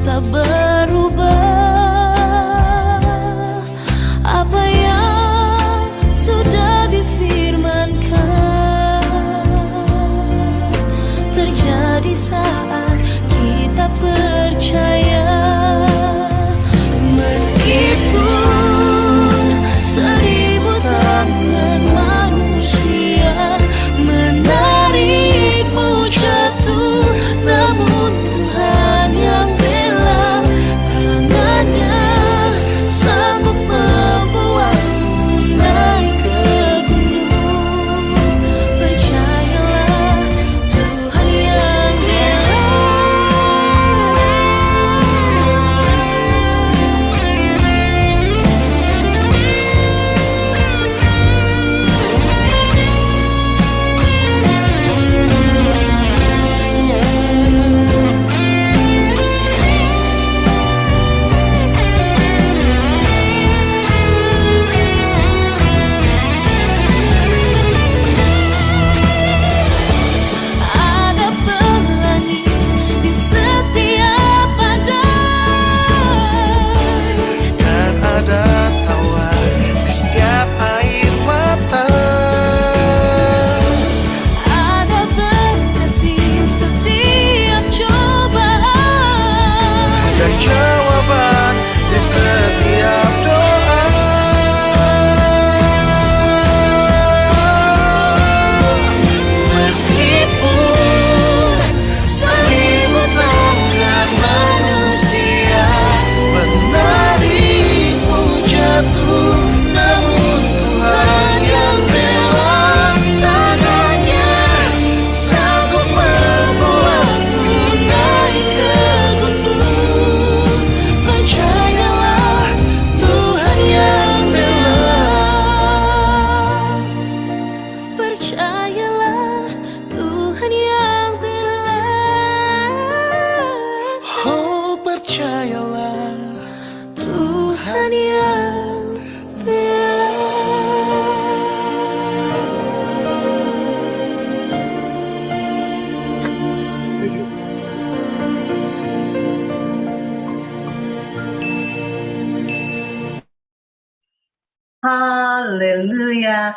tak berubah. Apa yang sudah difirmankan terjadi saat kita percaya. Meskipun 1000 tangan manusia menarikmu jatuh, namun Tuhan yang bela, tangannya sanggup membuatmu naik ke gunung. Percayalah, Tuhan yang bela. Ada pelangi di setiap badai, Dan ada tawa di setiap air mata. ada berkat di setiap cobaan. Dan jawaban di setiap doa. Meskipun 1000 tangan manusia Menarikmu jatuh, namun Tuhan yang bela, tangannya sanggup membuatmu naik ke gunung. Percayalah, Tuhan yang bela. Percayalah, Tuhan yang bela. oh percayalah. Tuhan yang bela. Haleluya.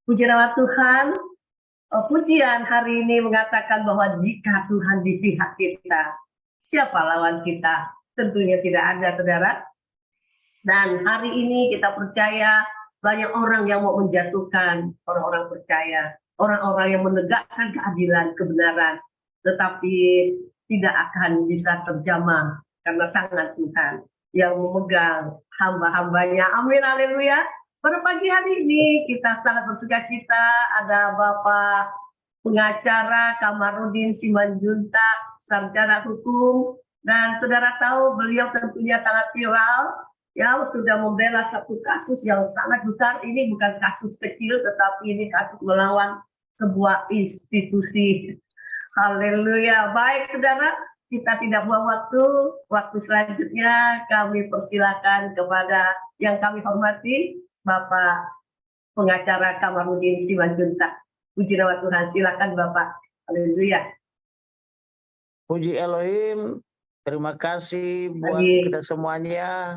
Puji nama Tuhan. Pujian hari ini mengatakan bahwa jika Tuhan di pihak kita, siapa lawan kita? Tentunya tidak ada, saudara. Dan hari ini kita percaya banyak orang yang mau menjatuhkan orang-orang percaya, orang-orang yang menegakkan keadilan, kebenaran, tetapi tidak akan bisa terjamah karena tangan Tuhan yang memegang hamba-hambanya. Amin, haleluya. Pada pagi hari ini kita sangat bersukacita ada Bapak pengacara Kamarudin Simanjuntak, sarjana hukum, dan saudara tahu beliau tentunya sangat viral, ya, sudah membela satu kasus yang sangat besar. Ini bukan kasus kecil, tetapi ini kasus melawan sebuah institusi. Haleluya. Baik, saudara, kita tidak buang waktu. Waktu selanjutnya kami persilakan kepada yang kami hormati, Bapak pengacara Kamarudin Simanjuntak. Puji nama Tuhan, silakan Bapak. Haleluya. Puji Elohim, terima kasih buat kita semuanya.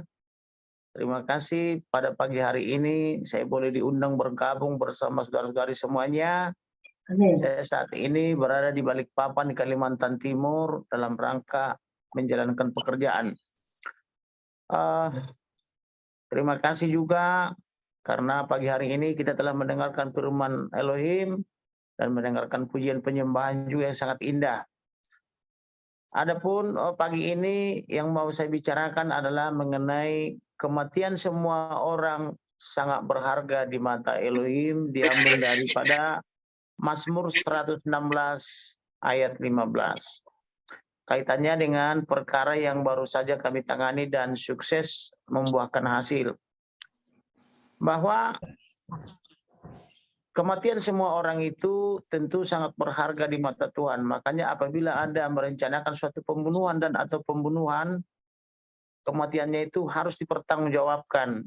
Terima kasih pada pagi hari ini saya boleh diundang bergabung bersama saudara-saudari semuanya. Amin. Saya saat ini berada di Balikpapan di Kalimantan Timur dalam rangka menjalankan pekerjaan. Terima kasih juga karena pagi hari ini kita telah mendengarkan firman Elohim dan mendengarkan pujian penyembahan juga yang sangat indah. Adapun pagi ini yang mau saya bicarakan adalah mengenai kematian semua orang sangat berharga di mata Elohim, diambil daripada Mazmur 116 ayat 15. Kaitannya dengan perkara yang baru saja kami tangani dan sukses membuahkan hasil. Bahwa kematian semua orang itu tentu sangat berharga di mata Tuhan. Makanya apabila Anda merencanakan suatu pembunuhan dan atau pembunuhan, kematiannya itu harus dipertanggungjawabkan.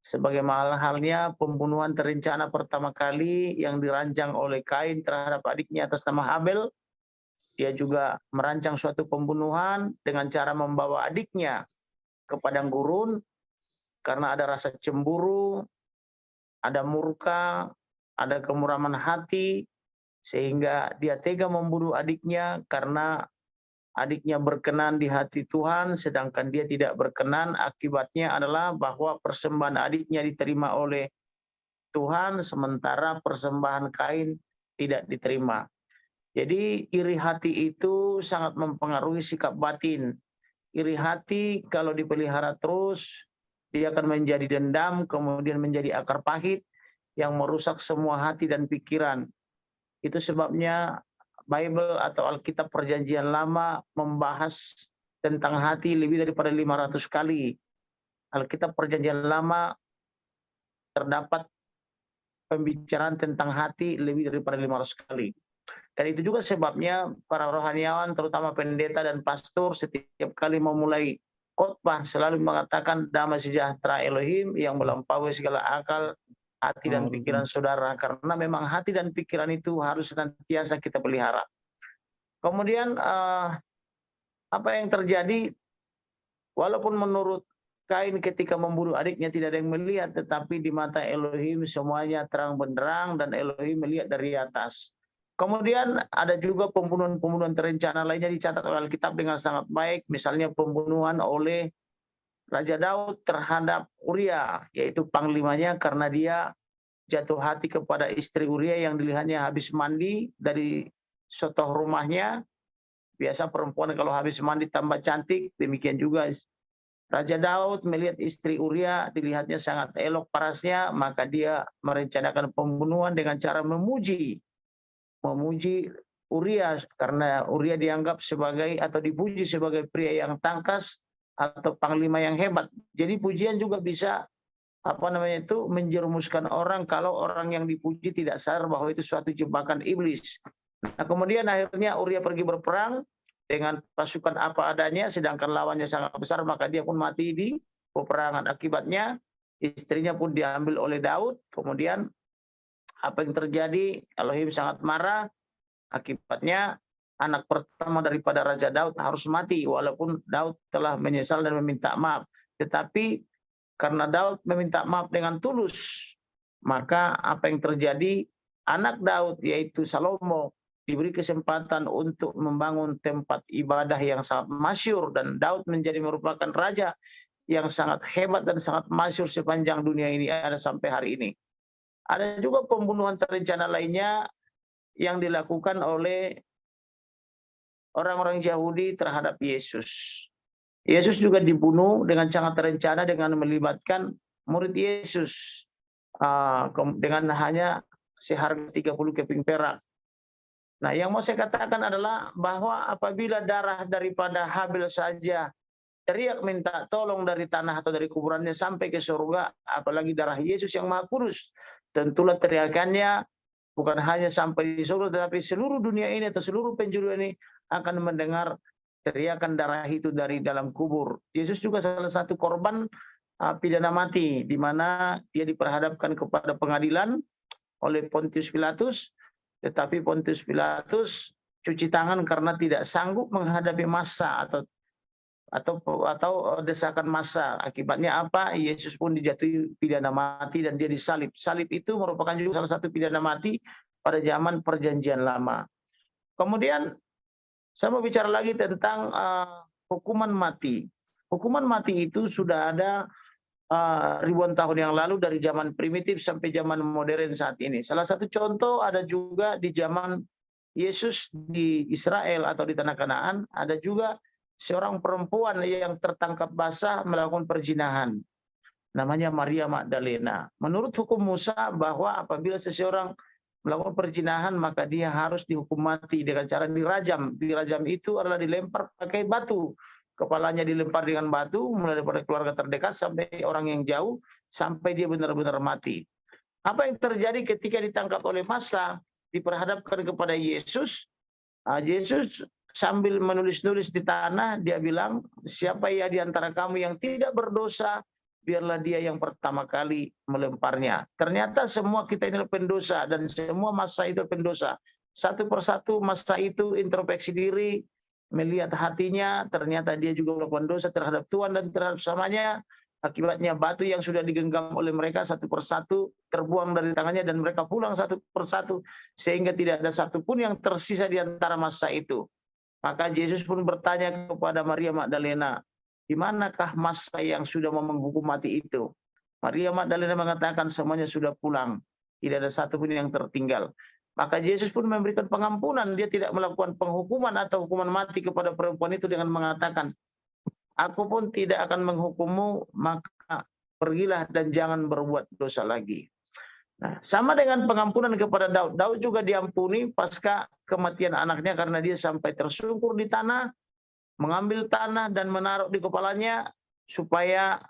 Sebagaimana halnya pembunuhan terencana pertama kali yang dirancang oleh Kain terhadap adiknya atas nama Habel, dia juga merancang suatu pembunuhan dengan cara membawa adiknya ke padang gurun karena ada rasa cemburu, ada murka, ada kemuraman hati, sehingga dia tega membunuh adiknya karena adiknya berkenan di hati Tuhan, sedangkan dia tidak berkenan. Akibatnya adalah bahwa persembahan adiknya diterima oleh Tuhan, sementara persembahan Kain tidak diterima. Jadi iri hati itu sangat mempengaruhi sikap batin. Iri hati kalau dipelihara terus, dia akan menjadi dendam, kemudian menjadi akar pahit yang merusak semua hati dan pikiran. Itu sebabnya Bible atau Alkitab Perjanjian Lama membahas tentang hati lebih daripada 500 kali. Alkitab Perjanjian Lama terdapat pembicaraan tentang hati lebih daripada 500 kali. Dan itu juga sebabnya para rohaniawan, terutama pendeta dan pastor, setiap kali memulai khotbah selalu mengatakan damai sejahtera Elohim yang melampaui segala akal, hati dan pikiran saudara. Karena memang hati dan pikiran itu harus senantiasa kita pelihara. Kemudian apa yang terjadi, walaupun menurut Kain ketika membunuh adiknya tidak ada yang melihat, tetapi di mata Elohim semuanya terang benderang dan Elohim melihat dari atas. Kemudian ada juga pembunuhan-pembunuhan terencana lainnya dicatat oleh Alkitab dengan sangat baik. Misalnya pembunuhan oleh Raja Daud terhadap Uria, yaitu panglimanya, karena dia jatuh hati kepada istri Uria yang dilihatnya habis mandi dari sotoh rumahnya. Biasa perempuan kalau habis mandi tambah cantik, demikian juga Raja Daud melihat istri Uria dilihatnya sangat elok parasnya, maka dia merencanakan pembunuhan dengan cara memuji Uria, karena Uria dianggap sebagai atau dipuji sebagai pria yang tangkas atau panglima yang hebat. Jadi pujian juga bisa menjerumuskan orang kalau orang yang dipuji tidak sadar bahwa itu suatu jebakan iblis. Nah, kemudian akhirnya Uria pergi berperang dengan pasukan apa adanya, sedangkan lawannya sangat besar, maka dia pun mati di peperangan. Akibatnya istrinya pun diambil oleh Daud. Kemudian apa yang terjadi? Elohim sangat marah. Akibatnya anak pertama daripada Raja Daud harus mati, walaupun Daud telah menyesal dan meminta maaf. Tetapi karena Daud meminta maaf dengan tulus, maka apa yang terjadi? Anak Daud yaitu Salomo diberi kesempatan untuk membangun tempat ibadah yang sangat masyhur, dan Daud merupakan raja yang sangat hebat dan sangat masyhur sepanjang dunia ini ada sampai hari ini. Ada juga pembunuhan terencana lainnya yang dilakukan oleh orang-orang Yahudi terhadap Yesus. Yesus juga dibunuh dengan sangat terencana dengan melibatkan murid Yesus dengan hanya seharga 30 keping perak. Nah, yang mau saya katakan adalah bahwa apabila darah daripada Habil saja teriak minta tolong dari tanah atau dari kuburannya sampai ke surga, apalagi darah Yesus yang Maha Kudus, tentulah teriakannya bukan hanya sampai di surga, tetapi seluruh dunia ini atau seluruh penjuru ini akan mendengar teriakan darah itu dari dalam kubur. Yesus juga salah satu korban pidana mati, di mana dia diperhadapkan kepada pengadilan oleh Pontius Pilatus, tetapi Pontius Pilatus cuci tangan karena tidak sanggup menghadapi massa atau desakan massa. Akibatnya apa? Yesus pun dijatuhi pidana mati dan dia disalib. Salib itu merupakan juga salah satu pidana mati pada zaman Perjanjian Lama. Kemudian saya mau bicara lagi tentang hukuman mati. Hukuman mati itu sudah ada ribuan tahun yang lalu, dari zaman primitif sampai zaman modern saat ini. Salah satu contoh ada juga di zaman Yesus di Israel atau di tanah Kanaan, ada juga seorang perempuan yang tertangkap basah melakukan perzinahan. Namanya Maria Magdalena. Menurut hukum Musa bahwa apabila seseorang melakukan perzinahan maka dia harus dihukum mati dengan cara dirajam. Dirajam itu adalah dilempar pakai batu. Kepalanya dilempar dengan batu mulai dari keluarga terdekat sampai orang yang jauh sampai dia benar-benar mati. Apa yang terjadi ketika ditangkap oleh massa, diperhadapkan kepada Yesus? Yesus sambil menulis-nulis di tanah, dia bilang, siapa ya di antara kamu yang tidak berdosa, biarlah dia yang pertama kali melemparnya. Ternyata semua kita ini pendosa dan semua massa itu pendosa. satu persatu masa itu introspeksi diri, melihat hatinya, ternyata dia juga melakukan dosa terhadap Tuhan dan terhadap samanya. Akibatnya batu yang sudah digenggam oleh mereka satu persatu terbuang dari tangannya dan mereka pulang satu persatu sehingga tidak ada satupun yang tersisa di antara masa itu. Maka Yesus pun bertanya kepada Maria Magdalena, di manakah masa yang sudah mau menghukum mati itu? Maria Magdalena mengatakan semuanya sudah pulang, tidak ada satupun yang tertinggal. Maka Yesus pun memberikan pengampunan, dia tidak melakukan penghukuman atau hukuman mati kepada perempuan itu dengan mengatakan, aku pun tidak akan menghukummu, maka pergilah dan jangan berbuat dosa lagi. Nah, sama dengan pengampunan kepada Daud. Daud juga diampuni pasca kematian anaknya karena dia sampai tersungkur di tanah, mengambil tanah dan menaruh di kepalanya supaya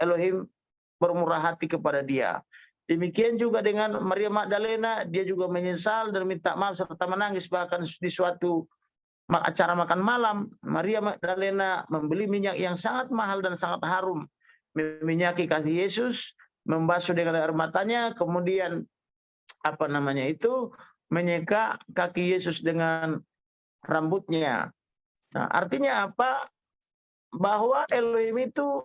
Elohim bermurah hati kepada dia. Demikian juga dengan Maria Magdalena, dia juga menyesal dan minta maaf serta menangis. Bahkan di suatu acara makan malam, Maria Magdalena membeli minyak yang sangat mahal dan sangat harum, meminyaki kaki Yesus, membasuh dengan air matanya, kemudian menyeka kaki Yesus dengan rambutnya. Nah, artinya apa? Bahwa Elohim itu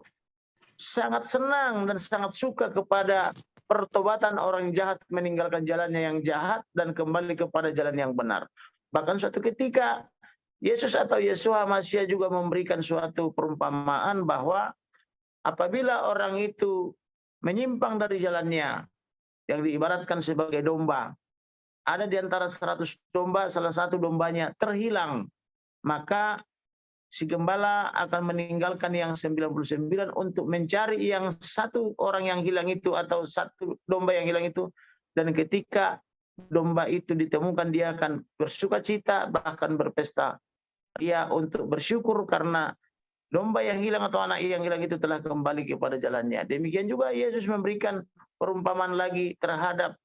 sangat senang dan sangat suka kepada pertobatan orang jahat, meninggalkan jalannya yang jahat dan kembali kepada jalan yang benar. Bahkan suatu ketika Yesus atau Yeshua Masya juga memberikan suatu perumpamaan bahwa apabila orang itu menyimpang dari jalannya yang diibaratkan sebagai domba, ada di antara 100 domba, salah satu dombanya terhilang, maka si gembala akan meninggalkan yang 99 untuk mencari yang satu orang yang hilang itu atau satu domba yang hilang itu. Dan ketika domba itu ditemukan, dia akan bersukacita bahkan berpesta. Dia untuk bersyukur karena domba yang hilang atau anak yang hilang itu telah kembali kepada jalannya. Demikian juga Yesus memberikan perumpamaan lagi terhadap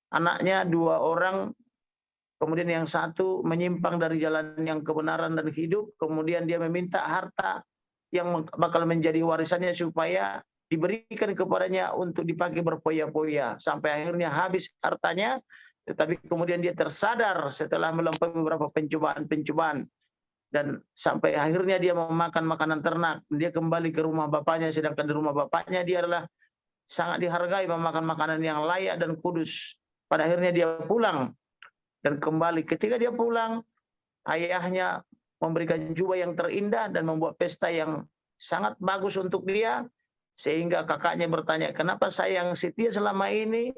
anaknya, 2 orang. Kemudian yang satu menyimpang dari jalan yang kebenaran dan hidup. Kemudian dia meminta harta yang bakal menjadi warisannya supaya diberikan kepadanya untuk dipakai berpoya-poya. Sampai akhirnya habis hartanya. Tetapi kemudian dia tersadar setelah melampaui beberapa pencobaan-pencobaan. Dan sampai akhirnya dia memakan makanan ternak. Dia kembali ke rumah bapaknya. Sedangkan di rumah bapaknya dia adalah sangat dihargai memakan makanan yang layak dan kudus. Pada akhirnya dia pulang. Dan kembali ketika dia pulang, ayahnya memberikan jubah yang terindah dan membuat pesta yang sangat bagus untuk dia. Sehingga kakaknya bertanya, kenapa saya yang setia selama ini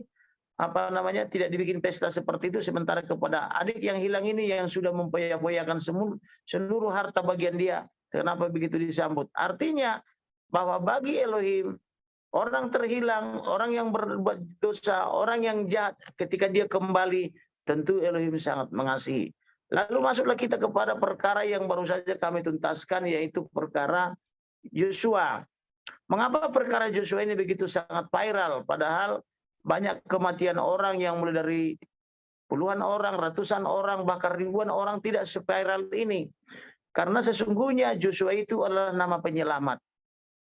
tidak dibikin pesta seperti itu, sementara kepada adik yang hilang ini yang sudah mempoya-poyakan seluruh harta bagian dia, kenapa begitu disambut? Artinya bahwa bagi Elohim, orang terhilang, orang yang berbuat dosa, orang yang jahat, ketika dia kembali, tentu Elohim sangat mengasihi. Lalu masuklah kita kepada perkara yang baru saja kami tuntaskan, yaitu perkara Yosua. Mengapa perkara Yosua ini begitu sangat viral, padahal banyak kematian orang yang mulai dari puluhan orang, ratusan orang, bahkan ribuan orang tidak seviral ini. Karena sesungguhnya Yosua itu adalah nama penyelamat.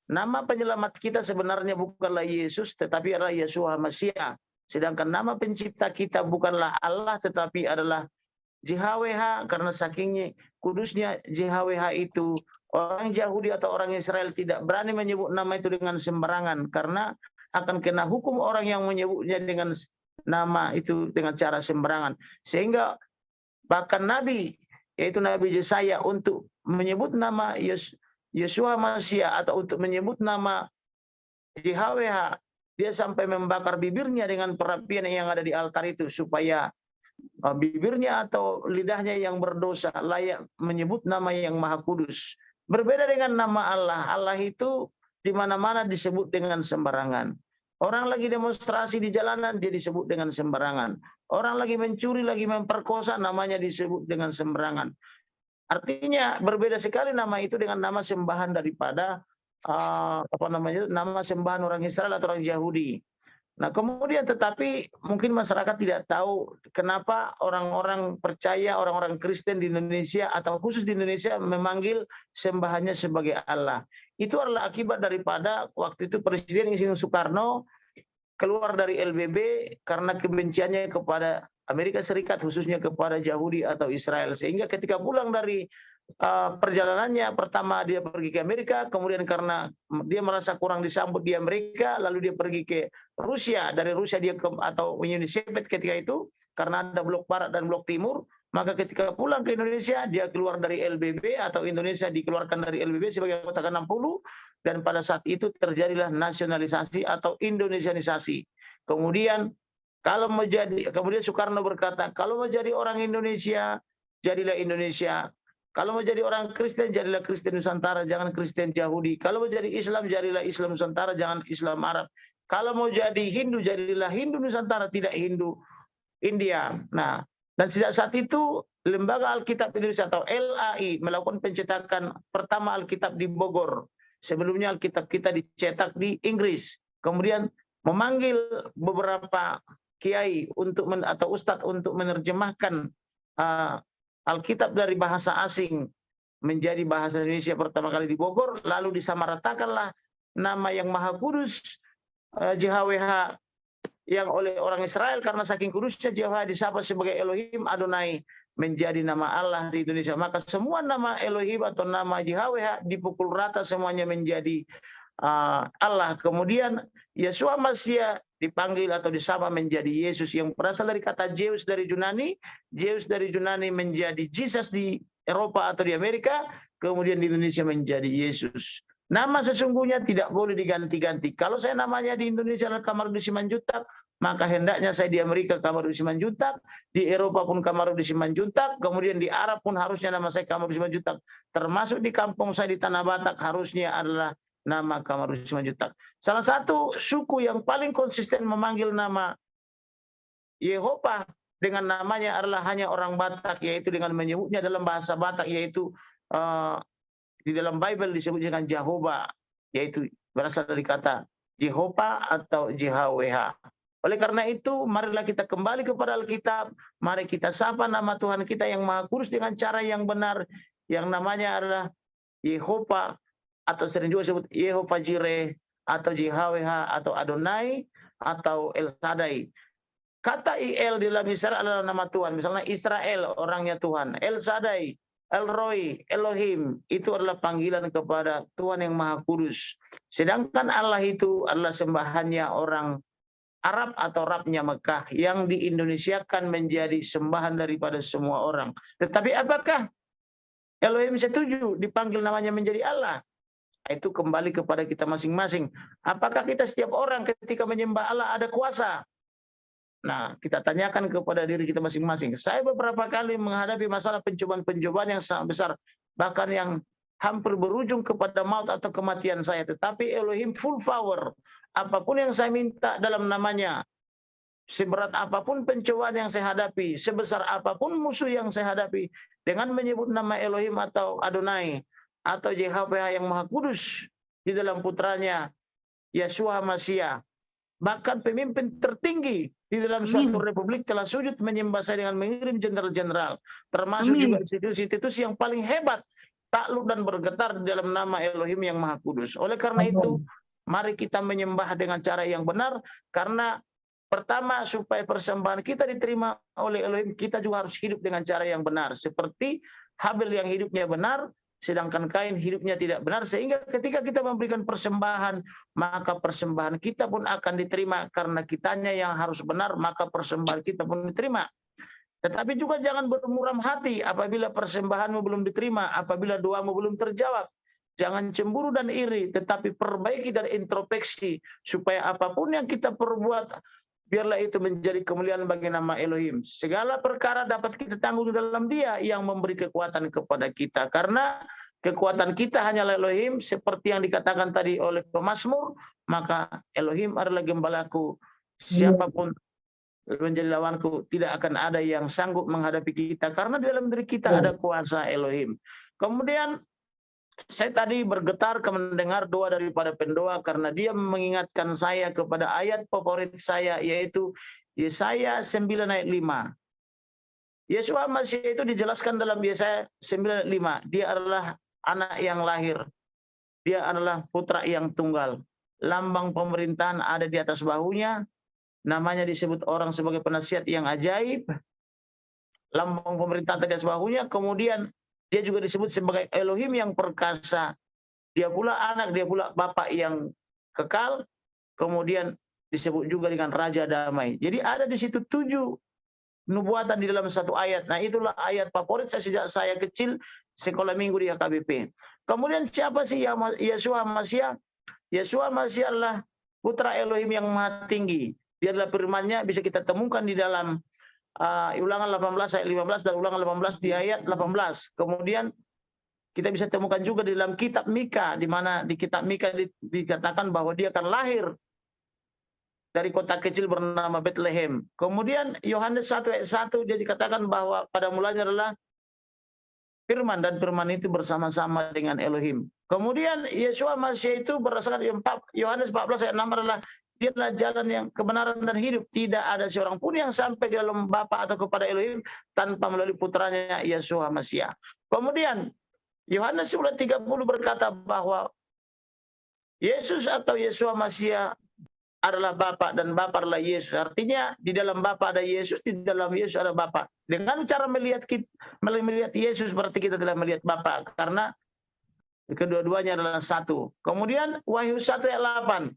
Nama penyelamat kita sebenarnya bukanlah Yesus, tetapi adalah Yeshua Masya. Sedangkan nama pencipta kita bukanlah Allah, tetapi adalah JHWH. Karena saking kudusnya JHWH itu, orang Yahudi atau orang Israel tidak berani menyebut nama itu dengan sembarangan. Karena akan kena hukum orang yang menyebutnya dengan nama itu dengan cara sembarangan. Sehingga bahkan Nabi, yaitu Nabi Yesaya, untuk menyebut nama Yeshua Masya atau untuk menyebut nama JHWH, dia sampai membakar bibirnya dengan perapian yang ada di altar itu, supaya bibirnya atau lidahnya yang berdosa layak menyebut nama yang Maha Kudus. Berbeda dengan nama Allah. Allah itu di mana-mana disebut dengan sembarangan. Orang lagi demonstrasi di jalanan, dia disebut dengan sembarangan. Orang lagi mencuri, lagi memperkosa, namanya disebut dengan sembarangan. Artinya berbeda sekali nama itu dengan nama sembahan daripada nama sembahan orang Israel atau orang Yahudi. Nah, kemudian tetapi mungkin masyarakat tidak tahu kenapa orang-orang percaya, orang-orang Kristen di Indonesia atau khusus di Indonesia memanggil sembahannya sebagai Allah. Itu adalah akibat daripada waktu itu Presiden Insinyur Soekarno keluar dari LBB karena kebenciannya kepada Amerika Serikat, khususnya kepada Yahudi atau Israel. Sehingga ketika pulang dari perjalanannya, pertama dia pergi ke Amerika, kemudian karena dia merasa kurang disambut di Amerika, lalu dia pergi ke Rusia. Dari Rusia dia ke atau Uni Soviet ketika itu, karena ada blok barat dan blok timur. Maka ketika pulang ke Indonesia, dia keluar dari LBB atau Indonesia dikeluarkan dari LBB sebagai kota ke-60, dan pada saat itu terjadilah nasionalisasi atau Indonesianisasi. Kemudian kemudian Soekarno berkata, kalau mau jadi orang Indonesia, jadilah Indonesia. Kalau mau jadi orang Kristen, jadilah Kristen Nusantara, jangan Kristen Yahudi. Kalau mau jadi Islam, jadilah Islam Nusantara, jangan Islam Arab. Kalau mau jadi Hindu, jadilah Hindu Nusantara, tidak Hindu India. Nah, dan sejak saat itu Lembaga Alkitab Indonesia atau LAI melakukan pencetakan pertama Alkitab di Bogor. Sebelumnya Alkitab kita dicetak di Inggris. Kemudian memanggil beberapa kiai atau ustadz untuk menerjemahkan Alkitab dari bahasa asing menjadi bahasa Indonesia pertama kali di Bogor, lalu disamaratakanlah nama yang Maha Kudus, JHWH, yang oleh orang Israel karena saking kudusnya JHWH disapa sebagai Elohim Adonai, menjadi nama Allah di Indonesia. Maka semua nama Elohim atau nama JHWH dipukul rata semuanya menjadi Allah. Kemudian Yeshua Mashiach dipanggil atau disama menjadi Yesus, yang berasal dari kata Zeus dari Yunani. Zeus dari Yunani menjadi Jesus di Eropa atau di Amerika, kemudian di Indonesia menjadi Yesus. Nama sesungguhnya tidak boleh diganti-ganti. Kalau saya namanya di Indonesia adalah Kamarudin Simanjuntak, maka hendaknya saya di Amerika Kamarudin Simanjuntak, di Eropa pun Kamarudin Simanjuntak, kemudian di Arab pun harusnya nama saya Kamarudin Simanjuntak. Termasuk di kampung saya di Tanah Batak harusnya adalah nama Kamarudin Simanjuntak. Salah satu suku yang paling konsisten memanggil nama Yehova dengan namanya adalah hanya orang Batak, yaitu dengan menyebutnya dalam bahasa Batak, yaitu di dalam Bible disebut dengan Jehovah, yaitu berasal dari kata Jehovah atau JHWH. Oleh karena itu, marilah kita kembali kepada Alkitab, mari kita sapa nama Tuhan kita yang Maha Kudus dengan cara yang benar, yang namanya adalah Yehova, atau sering juga disebut Yehova Jireh, atau JHWH, atau Adonai, atau El Shaddai. Kata IL di dalam Israel adalah nama Tuhan. Misalnya Israel, orangnya Tuhan. El Shaddai, El Roy, Elohim, itu adalah panggilan kepada Tuhan yang Maha Kudus. Sedangkan Allah itu adalah sembahannya orang Arab atau Rabnya Mekah, yang diindonesiakan menjadi sembahan daripada semua orang. Tetapi apakah Elohim setuju dipanggil namanya menjadi Allah? Itu kembali kepada kita masing-masing. Apakah kita setiap orang ketika menyembah Allah ada kuasa? Nah, kita tanyakan kepada diri kita masing-masing. Saya beberapa kali menghadapi masalah pencobaan-pencobaan yang sangat besar, bahkan yang hampir berujung kepada maut atau kematian saya. Tetapi Elohim full power. Apapun yang saya minta dalam namanya, seberat apapun pencobaan yang saya hadapi, sebesar apapun musuh yang saya hadapi, dengan menyebut nama Elohim atau Adonai, atau JHWH yang Maha Kudus di dalam putranya Yeshua Mashiach. Bahkan pemimpin tertinggi di dalam suatu republik telah sujud menyembah saya dengan mengirim jenderal-jenderal, termasuk juga institusi-institusi yang paling hebat takluk dan bergetar di dalam nama Elohim yang Maha Kudus. Oleh karena itu, mari kita menyembah dengan cara yang benar, karena pertama, supaya persembahan kita diterima oleh Elohim, kita juga harus hidup dengan cara yang benar. Seperti Habel yang hidupnya benar, sedangkan Kain hidupnya tidak benar, sehingga ketika kita memberikan persembahan, maka persembahan kita pun akan diterima, karena kitanya yang harus benar, maka persembahan kita pun diterima. Tetapi juga jangan bermuram hati apabila persembahanmu belum diterima, apabila doamu belum terjawab. Jangan cemburu dan iri, tetapi perbaiki dan introspeksi, supaya apapun yang kita perbuat, biarlah itu menjadi kemuliaan bagi nama Elohim. Segala perkara dapat kita tanggung dalam Dia yang memberi kekuatan kepada kita. Karena kekuatan kita hanyalah Elohim, seperti yang dikatakan tadi oleh pemazmur, maka Elohim adalah gembalaku. Siapapun menjadi lawanku, tidak akan ada yang sanggup menghadapi kita. Karena di dalam diri kita ada kuasa Elohim. Kemudian saya tadi bergetar mendengar doa daripada pendoa, karena dia mengingatkan saya kepada ayat favorit saya, yaitu Yesaya 9 ayat 5. Yeshua Mashiach itu dijelaskan dalam Yesaya 9 ayat 5. Dia adalah anak yang lahir. Dia adalah putra yang tunggal. Lambang pemerintahan ada di atas bahunya. namanya disebut orang sebagai penasihat yang ajaib, lambang pemerintahan tegas bahunya. Kemudian dia juga disebut sebagai Elohim yang perkasa. Dia pula anak, dia pula Bapa yang kekal. Kemudian disebut juga dengan Raja Damai. Jadi ada di situ 7 nubuatan di dalam satu ayat. Nah, itulah ayat favorit saya sejak saya kecil sekolah minggu di HKBP. Kemudian siapa sih Yeshua Mashiach? Yeshua Mashiach adalah putra Elohim yang maha tinggi. Dia adalah firman-Nya bisa kita temukan di dalam Ulangan 18 ayat 15 dan Ulangan 18 di ayat 18. Kemudian kita bisa temukan juga di dalam kitab Mika, di mana di kitab Mika dikatakan bahwa dia akan lahir dari kota kecil bernama Bethlehem. Kemudian Yohanes 1 ayat 1 dia dikatakan bahwa pada mulanya adalah firman, dan firman itu bersama-sama dengan Elohim. Kemudian Yeshua Mashiach itu berdasarkan Yohanes 14 ayat 6 adalah dia adalah jalan yang kebenaran dan hidup. Tidak ada seorang pun yang sampai ke dalam Bapa atau kepada Elohim tanpa melalui putranya Yeshua Mashiach. Kemudian Yohanes 10:30 berkata bahwa Yesus atau Yeshua Mashiach adalah Bapa dan Bapa adalah Yesus. Artinya di dalam Bapa ada Yesus, di dalam Yesus ada Bapa. Dengan cara melihat Yesus berarti kita telah melihat Bapa, karena kedua-duanya adalah satu. Kemudian Wahyu 1 ayat 8.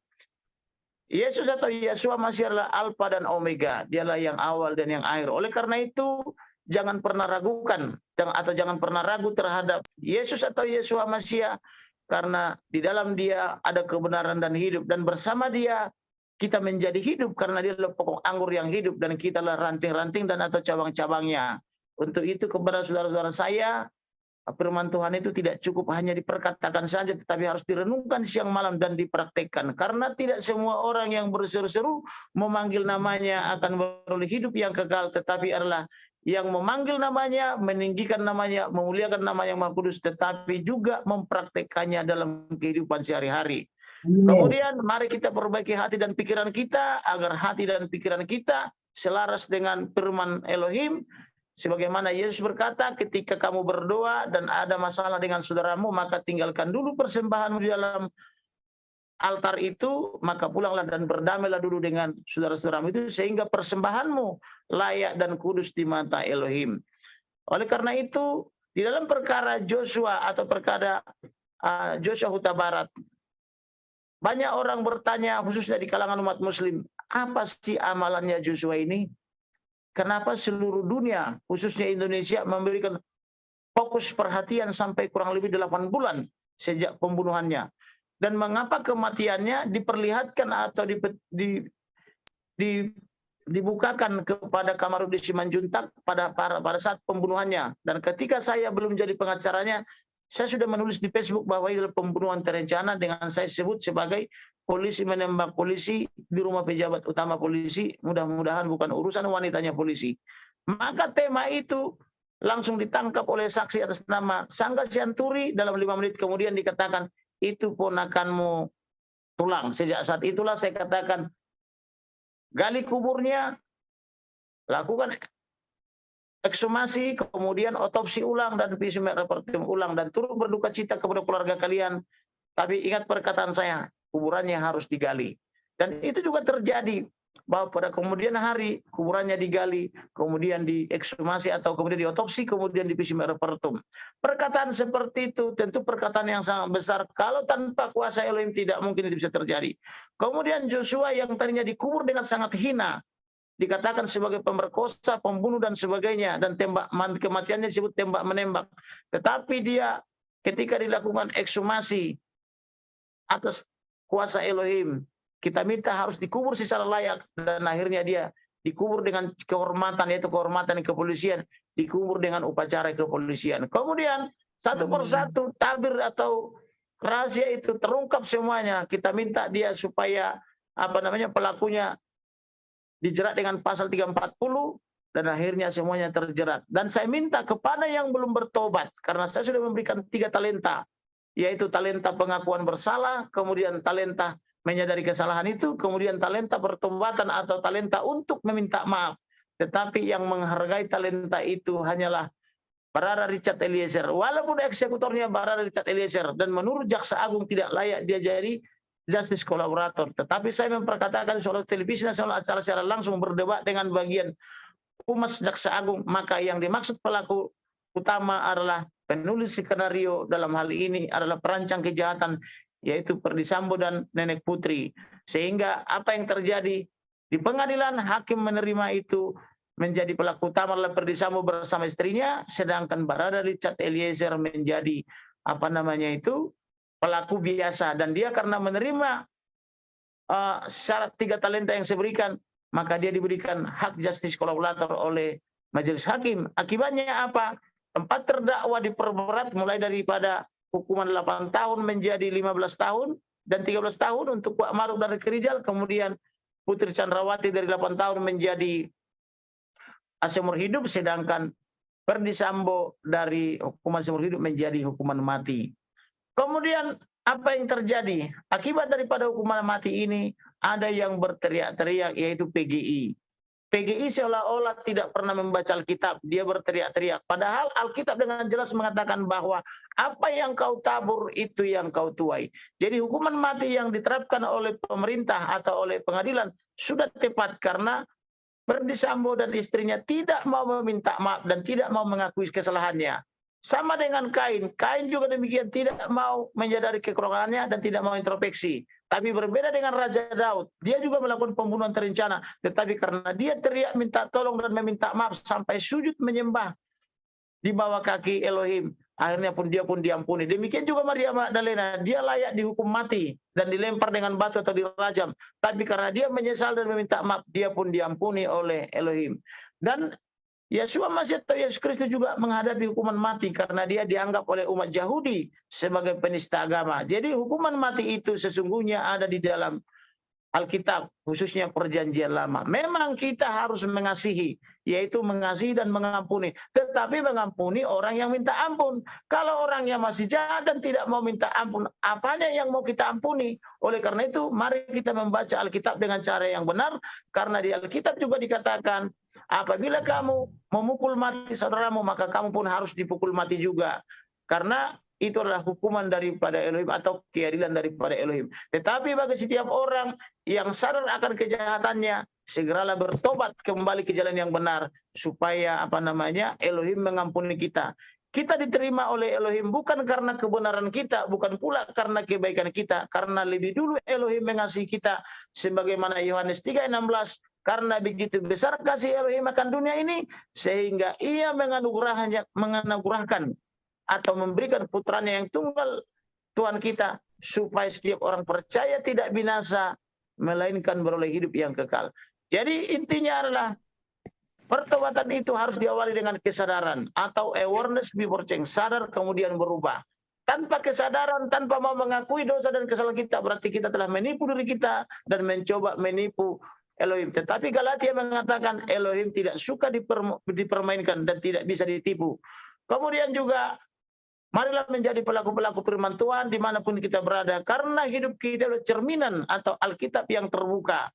Yesus atau Yeshua Mashiach adalah Alfa dan Omega. Dialah yang awal dan yang akhir. Oleh karena itu jangan pernah ragukan atau jangan pernah ragu terhadap Yesus atau Yeshua Mashiach, karena di dalam Dia ada kebenaran dan hidup, dan bersama Dia kita menjadi hidup karena Dia adalah pokok anggur yang hidup dan kita adalah ranting-ranting dan atau cabang-cabangnya. Untuk itu kepada saudara-saudara saya, firman Tuhan itu tidak cukup hanya diperkatakan saja, tetapi harus direnungkan siang malam dan dipraktekkan. Karena tidak semua orang yang berseru-seru memanggil namanya akan beroleh hidup yang kekal, tetapi adalah yang memanggil namanya, meninggikan namanya, memuliakan nama yang Maha Kudus, tetapi juga mempraktekannya dalam kehidupan sehari-hari. Kemudian mari kita perbaiki hati dan pikiran kita agar hati dan pikiran kita selaras dengan firman Elohim. Sebagaimana Yesus berkata, ketika kamu berdoa dan ada masalah dengan saudaramu, maka tinggalkan dulu persembahanmu di dalam altar itu, maka pulanglah dan berdamailah dulu dengan saudara-saudaramu itu, sehingga persembahanmu layak dan kudus di mata Elohim. Oleh karena itu, di dalam perkara Joshua atau perkara Joshua Huta Barat, banyak orang bertanya, khususnya di kalangan umat muslim, apa sih amalannya Joshua ini? Kenapa seluruh dunia, khususnya Indonesia, memberikan fokus perhatian sampai kurang lebih 8 bulan sejak pembunuhannya? Dan mengapa kematiannya diperlihatkan atau dibukakan kepada Kamarudin Simanjuntak pada saat pembunuhannya? Dan ketika saya belum jadi pengacaranya, saya sudah menulis di Facebook bahwa itu adalah pembunuhan terencana dengan saya sebut sebagai polisi menembak polisi di rumah pejabat utama polisi. Mudah-mudahan bukan urusan wanitanya polisi. Maka tema itu langsung ditangkap oleh saksi atas nama Sangga Sianturi. Dalam 5 menit kemudian dikatakan, itu ponakanmu tulang. Sejak saat itulah saya katakan, gali kuburnya, lakukan ekshumasi, kemudian otopsi ulang dan visum et repertum ulang, dan turut berduka cita kepada keluarga kalian. Tapi ingat perkataan saya, kuburannya harus digali. Dan itu juga terjadi, bahwa pada kemudian hari kuburannya digali, kemudian diekshumasi atau kemudian diotopsi, kemudian di visum et repertum. Perkataan seperti itu tentu perkataan yang sangat besar. Kalau tanpa kuasa Elohim tidak mungkin itu bisa terjadi. Kemudian Joshua yang tadinya dikubur dengan sangat hina, dikatakan sebagai pemerkosa, pembunuh dan sebagainya, dan kematiannya disebut tembak menembak. Tetapi dia ketika dilakukan ekshumasi atas kuasa Elohim, kita minta harus dikubur secara layak, dan akhirnya dia dikubur dengan kehormatan, yaitu kehormatan kepolisian, dikubur dengan upacara kepolisian. Kemudian satu persatu tabir atau rahasia itu terungkap semuanya. Kita minta dia supaya pelakunya dijerat dengan pasal 340, dan akhirnya semuanya terjerat. Dan saya minta kepada yang belum bertobat, karena saya sudah memberikan 3 talenta, yaitu talenta pengakuan bersalah, kemudian talenta menyadari kesalahan itu, kemudian talenta pertobatan atau talenta untuk meminta maaf. Tetapi yang menghargai talenta itu hanyalah Barada Richard Eliezer. Walaupun eksekutornya Barada Richard Eliezer, dan menurut Jaksa Agung tidak layak dia jadi justice kolaborator. Tetapi saya memperkatakan soal televisi nasional acara secara langsung berdebat dengan bagian Humas Jaksa Agung, maka yang dimaksud pelaku utama adalah penulis skenario dalam hal ini adalah perancang kejahatan, yaitu Ferdy Sambo dan Nenek Putri. Sehingga apa yang terjadi di pengadilan, hakim menerima itu menjadi pelaku utama adalah Ferdy Sambo bersama istrinya, sedangkan Barada Richard Eliezer menjadi pelaku biasa. Dan dia karena menerima syarat 3 talenta yang saya berikan, maka dia diberikan hak justice kolaborator oleh majelis hakim. Akibatnya apa? 4 terdakwa diperberat mulai daripada hukuman 8 tahun menjadi 15 tahun dan 13 tahun untuk Kuat Maruf dan Ricky Rijal. Kemudian Putri Chandrawati dari 8 tahun menjadi seumur hidup, sedangkan Ferdy Sambo dari hukuman seumur hidup menjadi hukuman mati. Kemudian apa yang terjadi? Akibat daripada hukuman mati ini ada yang berteriak-teriak, yaitu PGI. PGI seolah-olah tidak pernah membaca Alkitab, dia berteriak-teriak. Padahal Alkitab dengan jelas mengatakan bahwa apa yang kau tabur itu yang kau tuai. Jadi hukuman mati yang diterapkan oleh pemerintah atau oleh pengadilan sudah tepat karena Ferdy Sambo dan istrinya tidak mau meminta maaf dan tidak mau mengakui kesalahannya. Sama dengan Kain juga demikian, tidak mau menyadari kekurangannya dan tidak mau introspeksi. Tapi berbeda dengan Raja Daud, dia juga melakukan pembunuhan terencana, tetapi karena dia teriak minta tolong dan meminta maaf sampai sujud menyembah di bawah kaki Elohim, akhirnya dia pun diampuni. Demikian juga Maria Magdalena, dia layak dihukum mati dan dilempar dengan batu atau dirajam, tapi karena dia menyesal dan meminta maaf, dia pun diampuni oleh Elohim. Dan Yeshua Masih atau Yesus Kristus juga menghadapi hukuman mati karena dia dianggap oleh umat Yahudi sebagai penista agama. Jadi hukuman mati itu sesungguhnya ada di dalam Alkitab, khususnya Perjanjian Lama. Memang kita harus mengasihi, yaitu mengasihi dan mengampuni. Tetapi mengampuni orang yang minta ampun. Kalau orang yang masih jahat dan tidak mau minta ampun, apanya yang mau kita ampuni? Oleh karena itu, mari kita membaca Alkitab dengan cara yang benar. Karena di Alkitab juga dikatakan, apabila kamu memukul mati saudaramu, maka kamu pun harus dipukul mati juga. Karena itu adalah hukuman daripada Elohim atau keadilan daripada Elohim. Tetapi bagi setiap orang yang sadar akan kejahatannya, segeralah bertobat kembali ke jalan yang benar supaya Elohim mengampuni kita. Kita diterima oleh Elohim bukan karena kebenaran kita, bukan pula karena kebaikan kita, karena lebih dulu Elohim mengasihi kita sebagaimana Yohanes 3:16. Karena begitu besar kasih Elohim akan dunia ini, sehingga ia menganugerahkan atau memberikan putranya yang tunggal, Tuhan kita, supaya setiap orang percaya tidak binasa, melainkan beroleh hidup yang kekal. Jadi intinya adalah pertobatan itu harus diawali dengan kesadaran atau awareness before change, sadar kemudian berubah. Tanpa kesadaran, tanpa mau mengakui dosa dan kesalahan kita, berarti kita telah menipu diri kita dan mencoba menipu Elohim. Tetapi Galatia mengatakan Elohim tidak suka dipermainkan dan tidak bisa ditipu. Kemudian juga marilah menjadi pelaku-pelaku firman Tuhan dimanapun kita berada, karena hidup kita adalah cerminan atau Alkitab yang terbuka.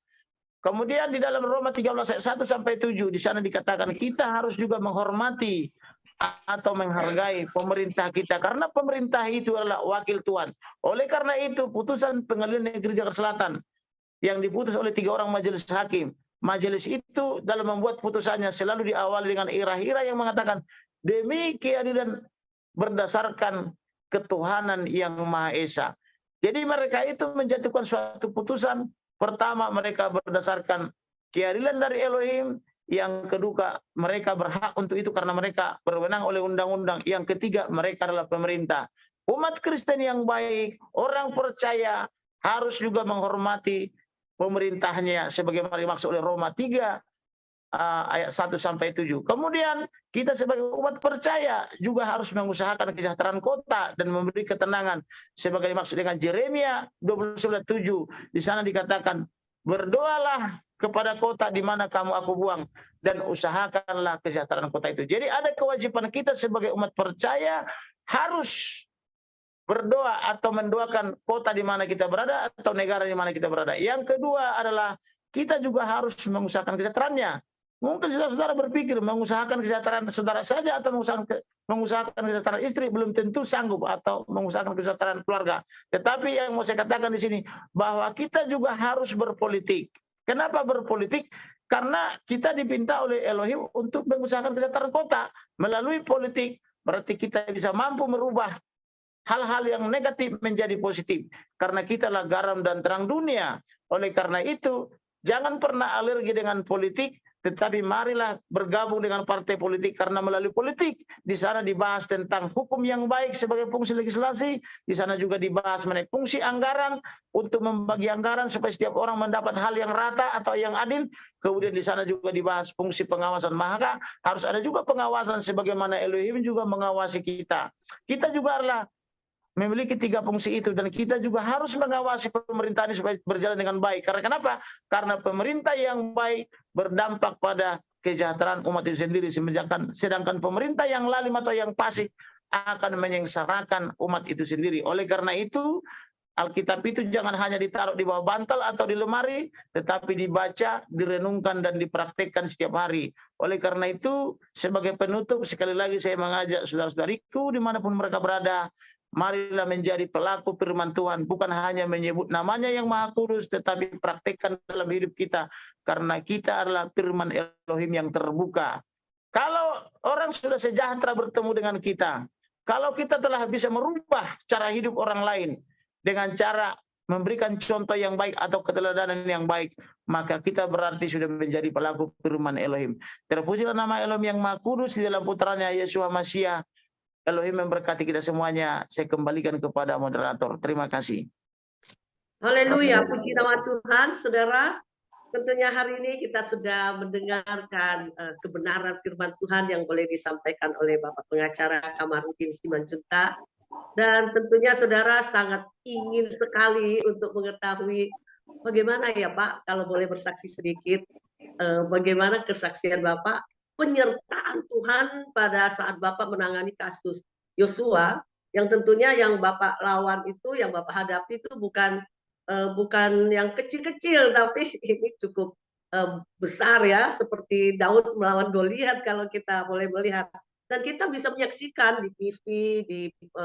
Kemudian di dalam Roma 13 ayat 1-7 di sana dikatakan kita harus juga menghormati atau menghargai pemerintah kita, karena pemerintah itu adalah wakil Tuhan. Oleh karena itu putusan Pengadilan Negeri Jakarta Selatan yang diputus oleh 3 orang majelis hakim, majelis itu dalam membuat putusannya selalu diawali dengan irah-irah yang mengatakan demi keadilan berdasarkan ketuhanan yang Maha Esa. Jadi mereka itu menjatuhkan suatu putusan. Pertama, mereka berdasarkan keadilan dari Elohim. Yang kedua, mereka berhak untuk itu karena mereka berwenang oleh undang-undang. Yang ketiga, mereka adalah pemerintah. Umat Kristen yang baik, orang percaya harus juga menghormati pemerintahnya sebagaimana dimaksud oleh Roma 3 ayat 1-7. Kemudian kita sebagai umat percaya juga harus mengusahakan kesejahteraan kota dan memberi ketenangan sebagai dimaksud dengan Yeremia 29:7. Di sana dikatakan, berdoalah kepada kota di mana kamu aku buang dan usahakanlah kesejahteraan kota itu. Jadi ada kewajiban kita sebagai umat percaya harus berdoa atau mendoakan kota di mana kita berada atau negara di mana kita berada. Yang kedua adalah kita juga harus mengusahakan kesejahteraannya. Mungkin saudara berpikir mengusahakan kesejahteraan saudara saja atau mengusahakan kesejahteraan istri belum tentu sanggup atau mengusahakan kesejahteraan keluarga. Tetapi yang mau saya katakan di sini bahwa kita juga harus berpolitik. Kenapa berpolitik? Karena kita dipinta oleh Elohim untuk mengusahakan kesejahteraan kota melalui politik. Berarti kita bisa mampu merubah hal-hal yang negatif menjadi positif. Karena kita adalah garam dan terang dunia. Oleh karena itu, jangan pernah alergi dengan politik, tetapi marilah bergabung dengan partai politik, karena melalui politik di sana dibahas tentang hukum yang baik sebagai fungsi legislasi, di sana juga dibahas mengenai fungsi anggaran untuk membagi anggaran supaya setiap orang mendapat hal yang rata atau yang adil. Kemudian di sana juga dibahas fungsi pengawasan, maka harus ada juga pengawasan sebagaimana Elohim juga mengawasi kita. Kita juga adalah memiliki 3 fungsi itu, dan kita juga harus mengawasi pemerintah ini supaya berjalan dengan baik. Karena kenapa? Karena pemerintah yang baik berdampak pada kesejahteraan umat itu sendiri, sedangkan pemerintah yang lalim atau yang pasif akan menyengsarakan umat itu sendiri. Oleh karena itu, Alkitab itu jangan hanya ditaruh di bawah bantal atau di lemari, tetapi dibaca, direnungkan, dan dipraktikkan setiap hari. Oleh karena itu, sebagai penutup, sekali lagi saya mengajak saudara-saudariku dimanapun mereka berada, marilah menjadi pelaku firman Tuhan, bukan hanya menyebut namanya yang Maha Kudus, tetapi praktikkan dalam hidup kita, karena kita adalah firman Elohim yang terbuka. Kalau orang sudah sejahtera bertemu dengan kita, kalau kita telah bisa merubah cara hidup orang lain dengan cara memberikan contoh yang baik atau keteladanan yang baik, maka kita berarti sudah menjadi pelaku firman Elohim. Terpujilah nama Elohim yang Maha Kudus di dalam putranya Yesus Mashiach. Elohim memberkati kita semuanya. Saya kembalikan kepada moderator. Terima kasih. Haleluya, puji nama Tuhan, saudara. Tentunya hari ini kita sudah mendengarkan kebenaran firman Tuhan yang boleh disampaikan oleh Bapak Pengacara Kamarudin Simanjuntak. Dan tentunya saudara sangat ingin sekali untuk mengetahui bagaimana ya Pak, kalau boleh bersaksi sedikit, bagaimana kesaksian Bapak, penyertaan Tuhan pada saat Bapak menangani kasus Yosua, yang tentunya yang Bapak lawan itu, yang Bapak hadapi itu bukan yang kecil-kecil, tapi ini cukup besar ya, seperti Daud melawan Goliat kalau kita boleh melihat. Dan kita bisa menyaksikan di TV, di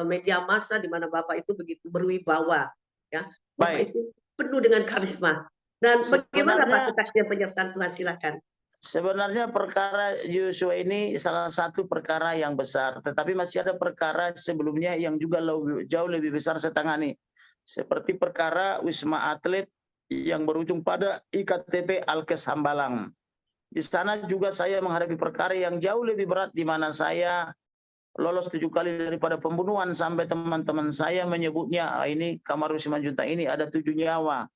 media massa, di mana Bapak itu begitu berwibawa, ya. Bapak itu penuh dengan karisma. Dan bagaimana Pak kesaksian penyertaan Tuhan, silakan. Sebenarnya perkara Yosua ini salah satu perkara yang besar, tetapi masih ada perkara sebelumnya yang juga jauh lebih besar saya tangani. Seperti perkara Wisma Atlet yang berujung pada IKTP Alkes Hambalang. Di sana juga saya menghadapi perkara yang jauh lebih berat, di mana saya lolos 7 kali daripada pembunuhan, sampai teman-teman saya menyebutnya, ini Kamarudin Simanjuntak ini ada 7 nyawa.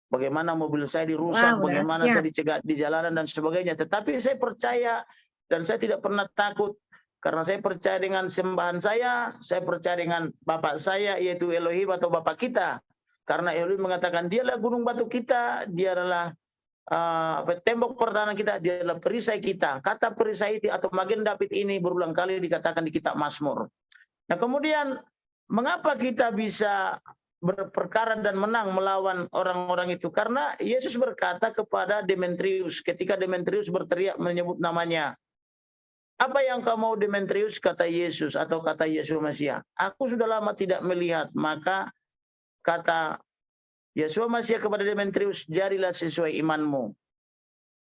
Bagaimana mobil saya dirusak, bagaimana saya dicegat di jalanan dan sebagainya. Tetapi saya percaya dan saya tidak pernah takut, karena saya percaya dengan sembahan saya percaya dengan Bapak saya, yaitu Elohim atau Bapak kita. Karena Elohim mengatakan dialah gunung batu kita, dia adalah tembok pertahanan kita, dia adalah perisai kita. Kata perisai itu atau magen David ini berulang kali dikatakan di kitab Mazmur. Nah kemudian mengapa kita bisa berperkara dan menang melawan orang-orang itu? Karena Yesus berkata kepada Demetrius, ketika Demetrius berteriak menyebut namanya, apa yang kau mau Demetrius, kata Yesus atau kata Yesus Mashiach, aku sudah lama tidak melihat. Maka kata Yesus Mashiach kepada Demetrius, jadilah sesuai imanmu.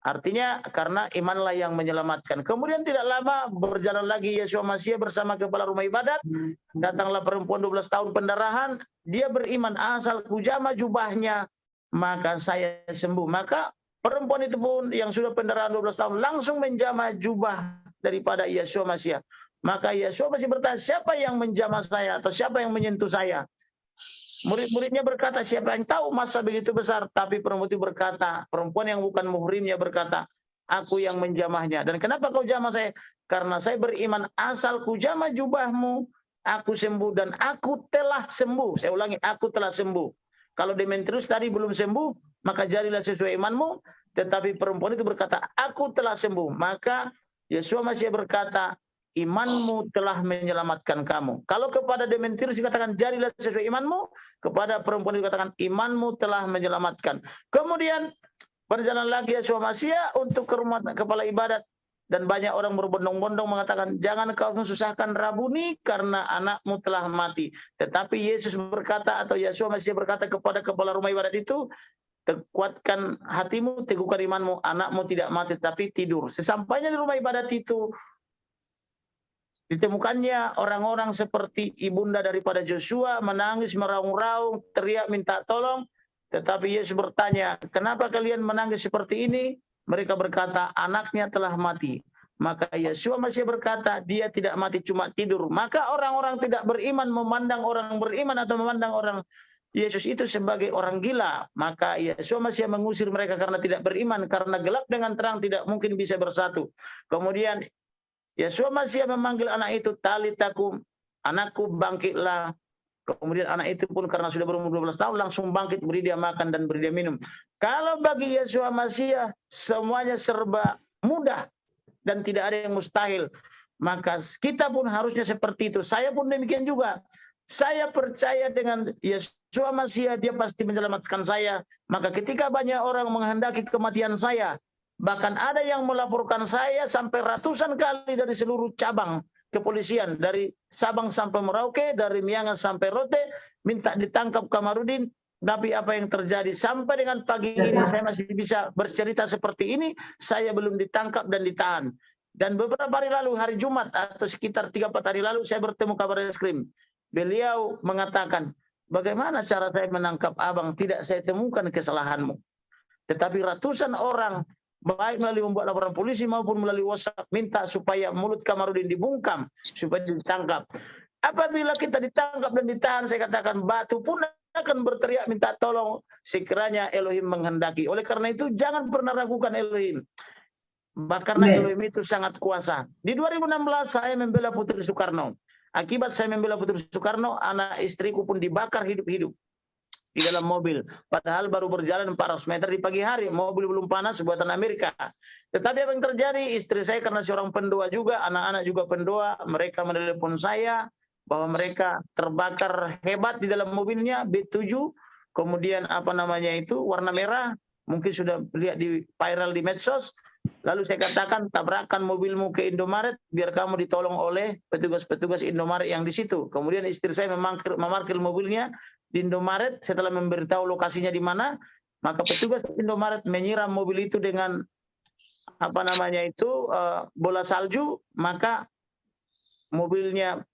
Artinya karena imanlah yang menyelamatkan. Kemudian tidak lama berjalan lagi Yesus Mashiach bersama kepala rumah ibadat. Datanglah perempuan 12 tahun pendarahan. Dia beriman, asal kujama jubahnya maka saya sembuh. Maka perempuan itu pun yang sudah pendarahan 12 tahun langsung menjamah jubah daripada Yesus Mashiach. Maka Yesus Mashiach bertanya, siapa yang menjamah saya atau siapa yang menyentuh saya? Murid-muridnya berkata, siapa yang tahu masa begitu besar? Tapi perempuan itu berkata, perempuan yang bukan muhrimnya berkata, aku yang menjamahnya. Dan kenapa kau jamah saya? Karena saya beriman, asal ku jamah jubahmu, aku sembuh dan aku telah sembuh. Saya ulangi, aku telah sembuh. Kalau Demetrius tadi belum sembuh, maka jadilah sesuai imanmu. Tetapi perempuan itu berkata, aku telah sembuh. Maka Yesus masih berkata, imanmu telah menyelamatkan kamu. Kalau kepada Demetrius dikatakan jadilah sesuai imanmu, kepada perempuan dikatakan imanmu telah menyelamatkan. Kemudian berjalan lagi Yesus Mashiach untuk ke rumah kepala ibadat, Dan banyak orang berbondong-bondong mengatakan, jangan kau mensusahkan Rabuni karena anakmu telah mati. Tetapi Yesus berkata atau Yeshua Masih berkata kepada kepala rumah ibadat itu, kuatkan hatimu, teguhkan imanmu, anakmu tidak mati tapi tidur. Sesampainya di rumah ibadat itu, ditemukannya orang-orang seperti ibunda daripada Joshua, menangis, meraung-raung, teriak minta tolong. Tetapi Yesus bertanya, kenapa kalian menangis seperti ini? Mereka berkata, anaknya telah mati. Maka Yeshua Masih berkata, dia tidak mati, cuma tidur. Maka orang-orang tidak beriman memandang orang beriman atau memandang orang Yesus itu sebagai orang gila. Maka Yeshua Masih mengusir mereka karena tidak beriman, karena gelap dengan terang tidak mungkin bisa bersatu. Kemudian Yeshua Masih memanggil anak itu, talitakum, anakku bangkitlah. Kemudian anak itu pun karena sudah berumur 12 tahun langsung bangkit, beri dia makan dan beri dia minum. Kalau bagi Yeshua Masih semuanya serba mudah dan tidak ada yang mustahil, maka kita pun harusnya seperti itu. Saya pun demikian juga. Saya percaya dengan Yeshua Masih, dia pasti menyelamatkan saya. Maka ketika banyak orang menghendaki kematian saya, bahkan ada yang melaporkan saya sampai ratusan kali dari seluruh cabang kepolisian, dari Sabang sampai Merauke, dari Miangas sampai Rote, minta ditangkap Kamarudin. Tapi apa yang terjadi sampai dengan pagi ini saya masih bisa bercerita seperti ini, saya belum ditangkap dan ditahan. Dan beberapa hari lalu, hari Jumat atau sekitar 3-4 hari lalu, saya bertemu Kabar Reskrim. Beliau mengatakan, bagaimana cara saya menangkap abang? Tidak saya temukan kesalahanmu. Tetapi ratusan orang, baik melalui membuat laporan polisi maupun melalui WhatsApp, minta supaya mulut Kamarudin dibungkam, supaya ditangkap. Apabila kita ditangkap dan ditahan, saya katakan batu pun akan berteriak minta tolong sekiranya Elohim menghendaki. Oleh karena itu jangan pernah ragukan Elohim. Karena Elohim itu sangat kuasa. Di 2016 saya membela Putri Soekarno. Akibat saya membela Putri Soekarno, anak istriku pun dibakar hidup-hidup di dalam mobil. Padahal baru berjalan 400 meter di pagi hari. Mobil belum panas, buatan Amerika. Tetapi apa yang terjadi? Istri saya karena seorang pendoa juga, anak-anak juga pendoa. Mereka menelepon saya bahwa mereka terbakar hebat di dalam mobilnya, B7. Kemudian apa namanya itu, warna merah. Mungkin sudah lihat di viral di medsos. Lalu saya katakan, tabrakan mobilmu ke Indomaret, biar kamu ditolong oleh petugas-petugas Indomaret yang di situ. Kemudian istri saya memarkir mobilnya di Indomaret. Setelah memberitahu lokasinya di mana, maka petugas Indomaret menyiram mobil itu dengan apa namanya itu bola salju, maka mobilnya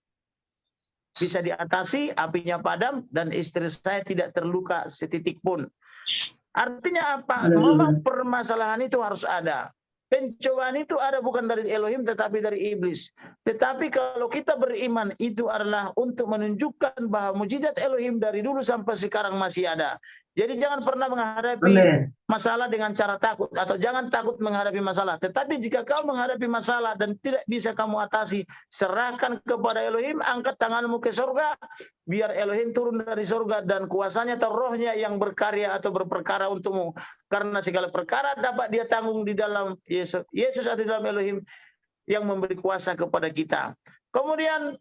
bisa diatasi, apinya padam, dan istri saya tidak terluka setitik pun. Artinya apa? Memang permasalahan itu harus ada. Pencobaan itu ada bukan dari Elohim tetapi dari iblis. Tetapi kalau kita beriman, itu adalah untuk menunjukkan bahwa mujizat Elohim dari dulu sampai sekarang masih ada. Jadi jangan pernah menghadapi masalah dengan cara takut, atau jangan takut menghadapi masalah. Tetapi jika kau menghadapi masalah dan tidak bisa kamu atasi, serahkan kepada Elohim, angkat tanganmu ke surga, biar Elohim turun dari surga dan kuasanya atau rohnya yang berkarya atau berperkara untukmu. Karena segala perkara dapat dia tanggung di dalam Yesus atau di dalam Elohim yang memberi kuasa kepada kita. Kemudian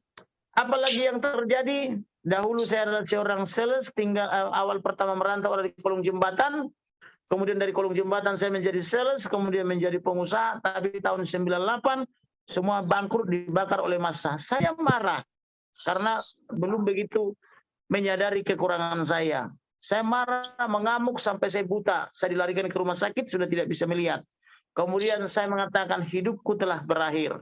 apalagi yang terjadi? Dahulu saya adalah seorang sales, tinggal awal pertama merantau dari Kolong Jembatan. Kemudian dari Kolong Jembatan saya menjadi sales, kemudian menjadi pengusaha. Tapi tahun 98 semua bangkrut, dibakar oleh massa. Saya marah karena belum begitu menyadari kekurangan saya. Saya marah, mengamuk sampai saya buta. Saya dilarikan ke rumah sakit, sudah tidak bisa melihat. Kemudian saya mengatakan hidupku telah berakhir.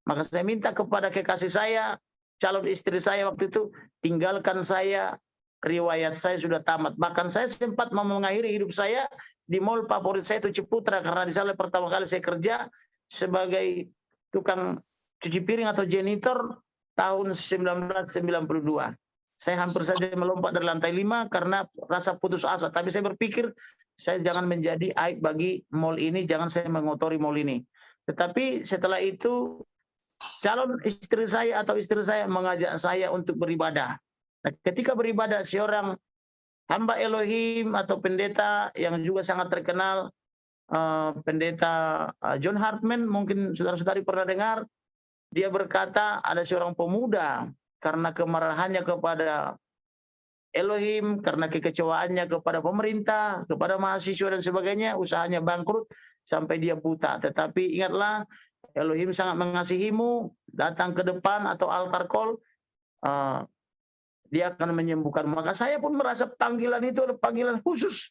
Maka saya minta kepada kekasih saya, calon istri saya waktu itu, tinggalkan saya, riwayat saya sudah tamat. Bahkan saya sempat mau mengakhiri hidup saya di mall favorit saya itu Ciputra, karena di sana pertama kali saya kerja sebagai tukang cuci piring atau janitor tahun 1992. Saya hampir saja melompat dari lantai 5 karena rasa putus asa. Tapi saya berpikir, saya jangan menjadi aib bagi mall ini, jangan saya mengotori mall ini. Tetapi setelah itu, calon istri saya atau istri saya mengajak saya untuk beribadah. Nah, ketika beribadah, seorang hamba Elohim atau pendeta yang juga sangat terkenal, pendeta John Hartman, mungkin saudara-saudari pernah dengar, dia berkata ada seorang pemuda karena kemarahannya kepada Elohim, karena kekecewaannya kepada pemerintah, kepada mahasiswa dan sebagainya, usahanya bangkrut sampai dia buta. Tetapi ingatlah, Elohim sangat mengasihimu, datang ke depan atau altar call, dia akan menyembuhkan. Maka saya pun merasa panggilan itu adalah panggilan khusus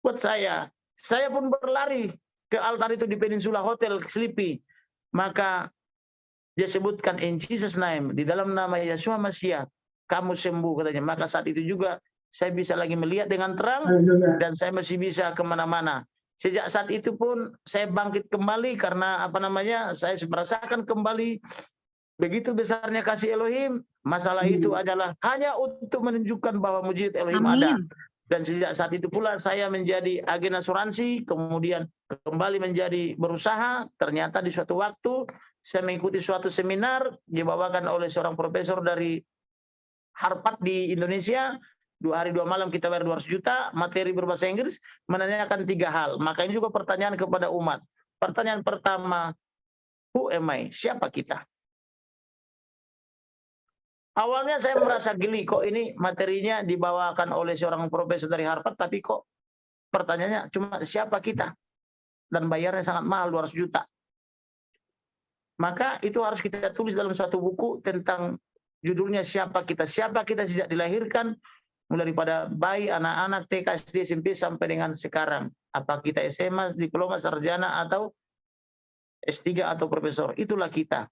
buat saya. Saya pun berlari ke altar itu di Peninsula Hotel Sleepy. Maka dia sebutkan in Jesus name, di dalam nama Yeshua Masiah, kamu sembuh katanya. Maka saat itu juga saya bisa lagi melihat dengan terang dan saya masih bisa kemana-mana. Sejak saat itu pun saya bangkit kembali karena saya merasakan kembali begitu besarnya kasih Elohim. Masalah itu adalah hanya untuk menunjukkan bahwa mujizat Elohim ada. Dan sejak saat itu pula saya menjadi agen asuransi, kemudian kembali menjadi berusaha. Ternyata di suatu waktu saya mengikuti suatu seminar dibawakan oleh seorang profesor dari Harvard di Indonesia. 2 hari 2 malam kita bayar 200 juta, materi berbahasa Inggris, menanyakan 3 hal. Maka ini juga pertanyaan kepada umat. Pertanyaan pertama, who am I? Siapa kita? Awalnya saya merasa geli, kok ini materinya dibawakan oleh seorang profesor dari Harvard, tapi kok pertanyaannya cuma siapa kita? Dan bayarnya sangat mahal, 200 juta. Maka itu harus kita tulis dalam suatu buku tentang judulnya siapa kita sejak dilahirkan, mulai daripada bayi, anak-anak, TK, SD, SMP sampai dengan sekarang. Apa kita SMA, diploma, sarjana, atau S3 atau profesor. Itulah kita.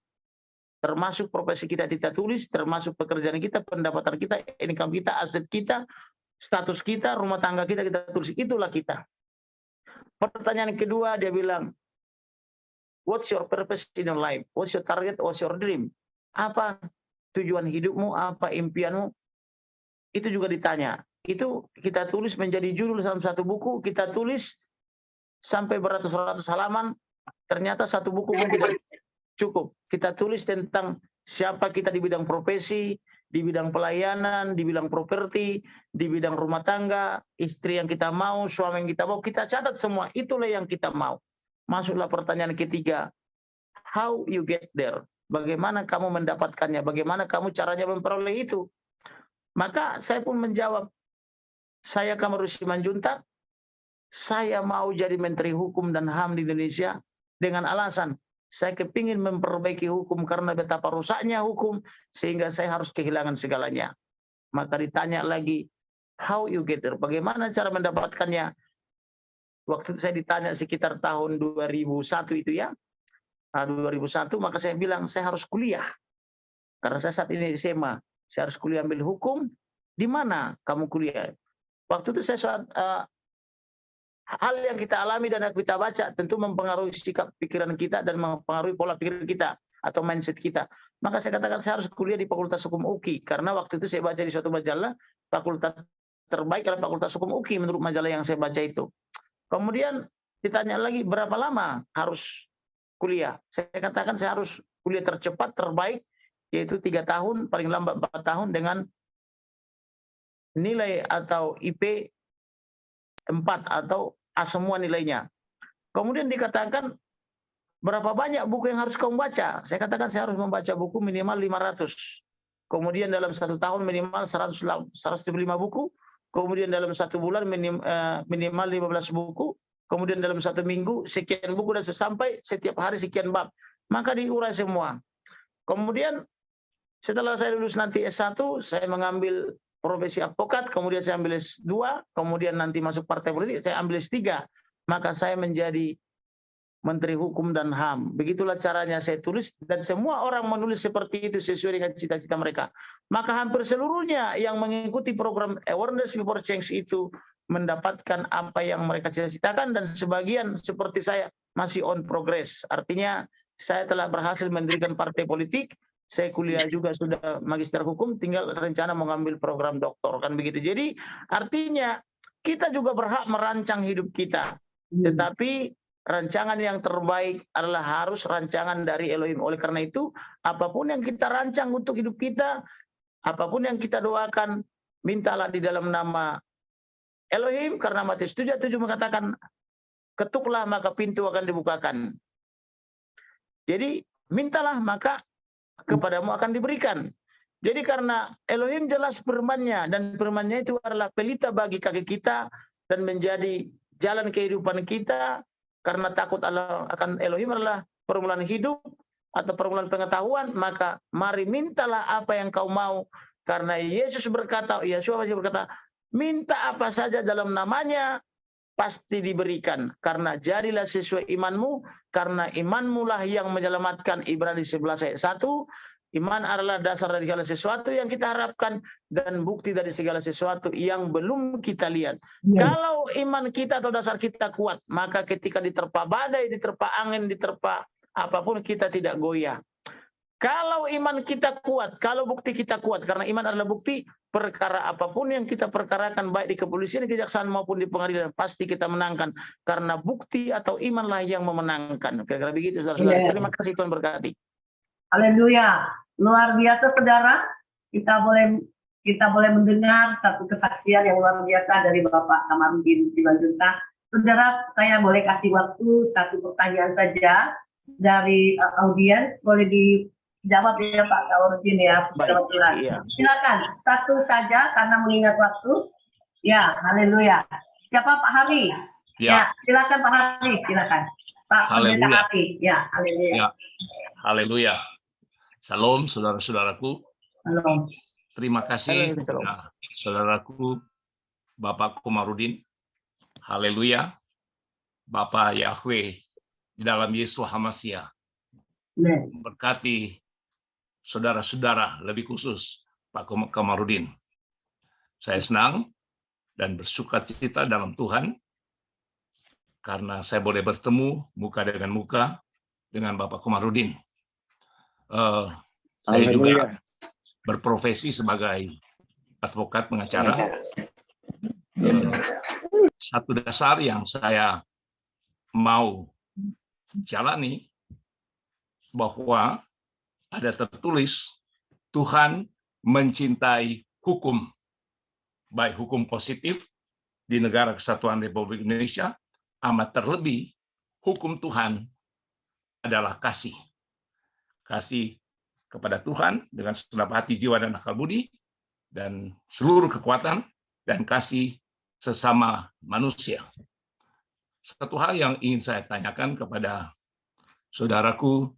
Termasuk profesi kita tulis, termasuk pekerjaan kita, pendapatan kita, income kita, aset kita, status kita, rumah tangga kita tulis. Itulah kita. Pertanyaan kedua dia bilang, what's your purpose in your life? What's your target? What's your dream? Apa tujuan hidupmu? Apa impianmu? Itu juga ditanya. Itu kita tulis menjadi judul dalam satu buku, kita tulis sampai beratus-ratus halaman, ternyata satu buku pun tidak cukup. Kita tulis tentang siapa kita di bidang profesi, di bidang pelayanan, di bidang properti, di bidang rumah tangga, istri yang kita mau, suami yang kita mau, kita catat semua. Itulah yang kita mau. Masuklah pertanyaan ketiga, how you get there? Bagaimana kamu mendapatkannya? Bagaimana kamu caranya memperoleh itu? Maka saya pun menjawab, saya Kamarudin Simanjuntak, saya mau jadi Menteri Hukum dan HAM di Indonesia dengan alasan saya kepingin memperbaiki hukum karena betapa rusaknya hukum sehingga saya harus kehilangan segalanya. Maka ditanya lagi, how you get there? Bagaimana cara mendapatkannya? Waktu itu saya ditanya sekitar tahun 2001 itu ya, 2001, maka saya bilang saya harus kuliah. Karena saya saat ini SMA. Saya harus kuliah ambil hukum. Di mana kamu kuliah? Waktu itu saya hal yang kita alami dan kita baca tentu mempengaruhi sikap pikiran kita dan mempengaruhi pola pikir kita atau mindset kita. Maka saya katakan saya harus kuliah di Fakultas Hukum UKI karena waktu itu saya baca di suatu majalah fakultas terbaik adalah Fakultas Hukum UKI menurut majalah yang saya baca itu. Kemudian ditanya lagi berapa lama harus kuliah? Saya katakan saya harus kuliah tercepat terbaik yaitu 3 tahun, paling lambat 4 tahun dengan nilai atau IP 4 atau A semua nilainya. Kemudian dikatakan berapa banyak buku yang harus kamu baca? Saya katakan saya harus membaca buku minimal 500. Kemudian dalam 1 tahun minimal 105 buku. Kemudian dalam 1 bulan minimal 15 buku. Kemudian dalam 1 minggu sekian buku dan sampai setiap hari sekian bab. Maka diurai semua. Kemudian setelah saya lulus nanti S1, saya mengambil profesi advokat, kemudian saya ambil S2, kemudian nanti masuk partai politik, saya ambil S3. Maka saya menjadi Menteri Hukum dan HAM. Begitulah caranya saya tulis, dan semua orang menulis seperti itu sesuai dengan cita-cita mereka. Maka hampir seluruhnya yang mengikuti program Awareness Before Change itu mendapatkan apa yang mereka cita-citakan, dan sebagian seperti saya masih on progress. Artinya saya telah berhasil mendirikan partai politik, saya kuliah juga sudah magister hukum, tinggal rencana mengambil program doktor, kan begitu. Jadi artinya kita juga berhak merancang hidup kita, tetapi rancangan yang terbaik adalah harus rancangan dari Elohim. Oleh karena itu, apapun yang kita rancang untuk hidup kita, apapun yang kita doakan, mintalah di dalam nama Elohim, karena Matius 7:7 mengatakan, ketuklah maka pintu akan dibukakan. Jadi mintalah maka kepadamu akan diberikan. Jadi karena Elohim jelas firman-Nya, dan firman-Nya itu adalah pelita bagi kaki kita dan menjadi jalan kehidupan kita, karena takut akan Elohim adalah permulaan hidup atau permulaan pengetahuan, maka mari mintalah apa yang kau mau. Karena Yesus berkata, Yeshua masih berkata, minta apa saja dalam namanya, pasti diberikan. Karena jadilah sesuai imanmu, karena imanmu lah yang menyelamatkan. Ibrani 11 ayat 1. Iman adalah dasar dari segala sesuatu yang kita harapkan dan bukti dari segala sesuatu yang belum kita lihat. Kalau iman kita atau dasar kita kuat, maka ketika diterpa badai, diterpa angin, diterpa apapun, kita tidak goyah. Kalau iman kita kuat, kalau bukti kita kuat, karena iman adalah bukti, perkara apapun yang kita perkarakan, baik di kepolisian, kejaksaan maupun di pengadilan, pasti kita menangkan. Karena bukti atau imanlah yang memenangkan. Kira-kira begitu, saudara-saudara. Terima kasih, Tuhan berkati. Haleluya. Luar biasa, saudara. Kita boleh mendengar satu kesaksian yang luar biasa dari Bapak Kamarudin Simanjuntak. Saudara, saya boleh kasih waktu satu pertanyaan saja dari audiens. Boleh dijawab ya Pak Kamarudin ya. Iya. Silakan, satu saja karena mengingat waktu. Ya, haleluya. Siapa Pak Hari? Ya, silakan Pak Hari, silakan. Pak Pendeta Hari. Ya, haleluya. Ya. Haleluya. Salam saudara-saudaraku. Halo. Terima kasih Halo, kepada saudaraku Bapak Komarudin. Haleluya. Bapak Yahweh di dalam Yesus Hamasiah memberkati saudara-saudara, lebih khusus Pak Komarudin. Saya senang dan bersukacita dalam Tuhan karena saya boleh bertemu muka dengan muka dengan Bapak Komarudin. Saya juga berprofesi sebagai advokat pengacara. Satu dasar yang saya mau jalani bahwa ada tertulis Tuhan mencintai hukum, baik hukum positif di negara Kesatuan Republik Indonesia, amat terlebih hukum Tuhan adalah kasih. Kasih kepada Tuhan dengan segenap hati, jiwa, dan akal budi, dan seluruh kekuatan, dan kasih sesama manusia. Satu hal yang ingin saya tanyakan kepada saudaraku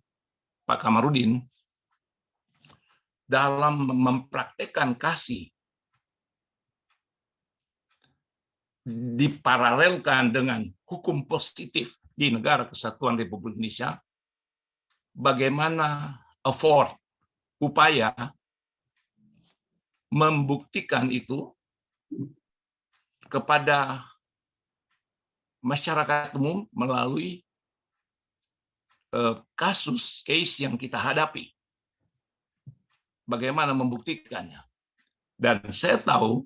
Pak Kamarudin, dalam mempraktekkan kasih, diparalelkan dengan hukum positif di negara Kesatuan Republik Indonesia, bagaimana upaya membuktikan itu kepada masyarakat umum melalui case yang kita hadapi. Bagaimana membuktikannya? Dan saya tahu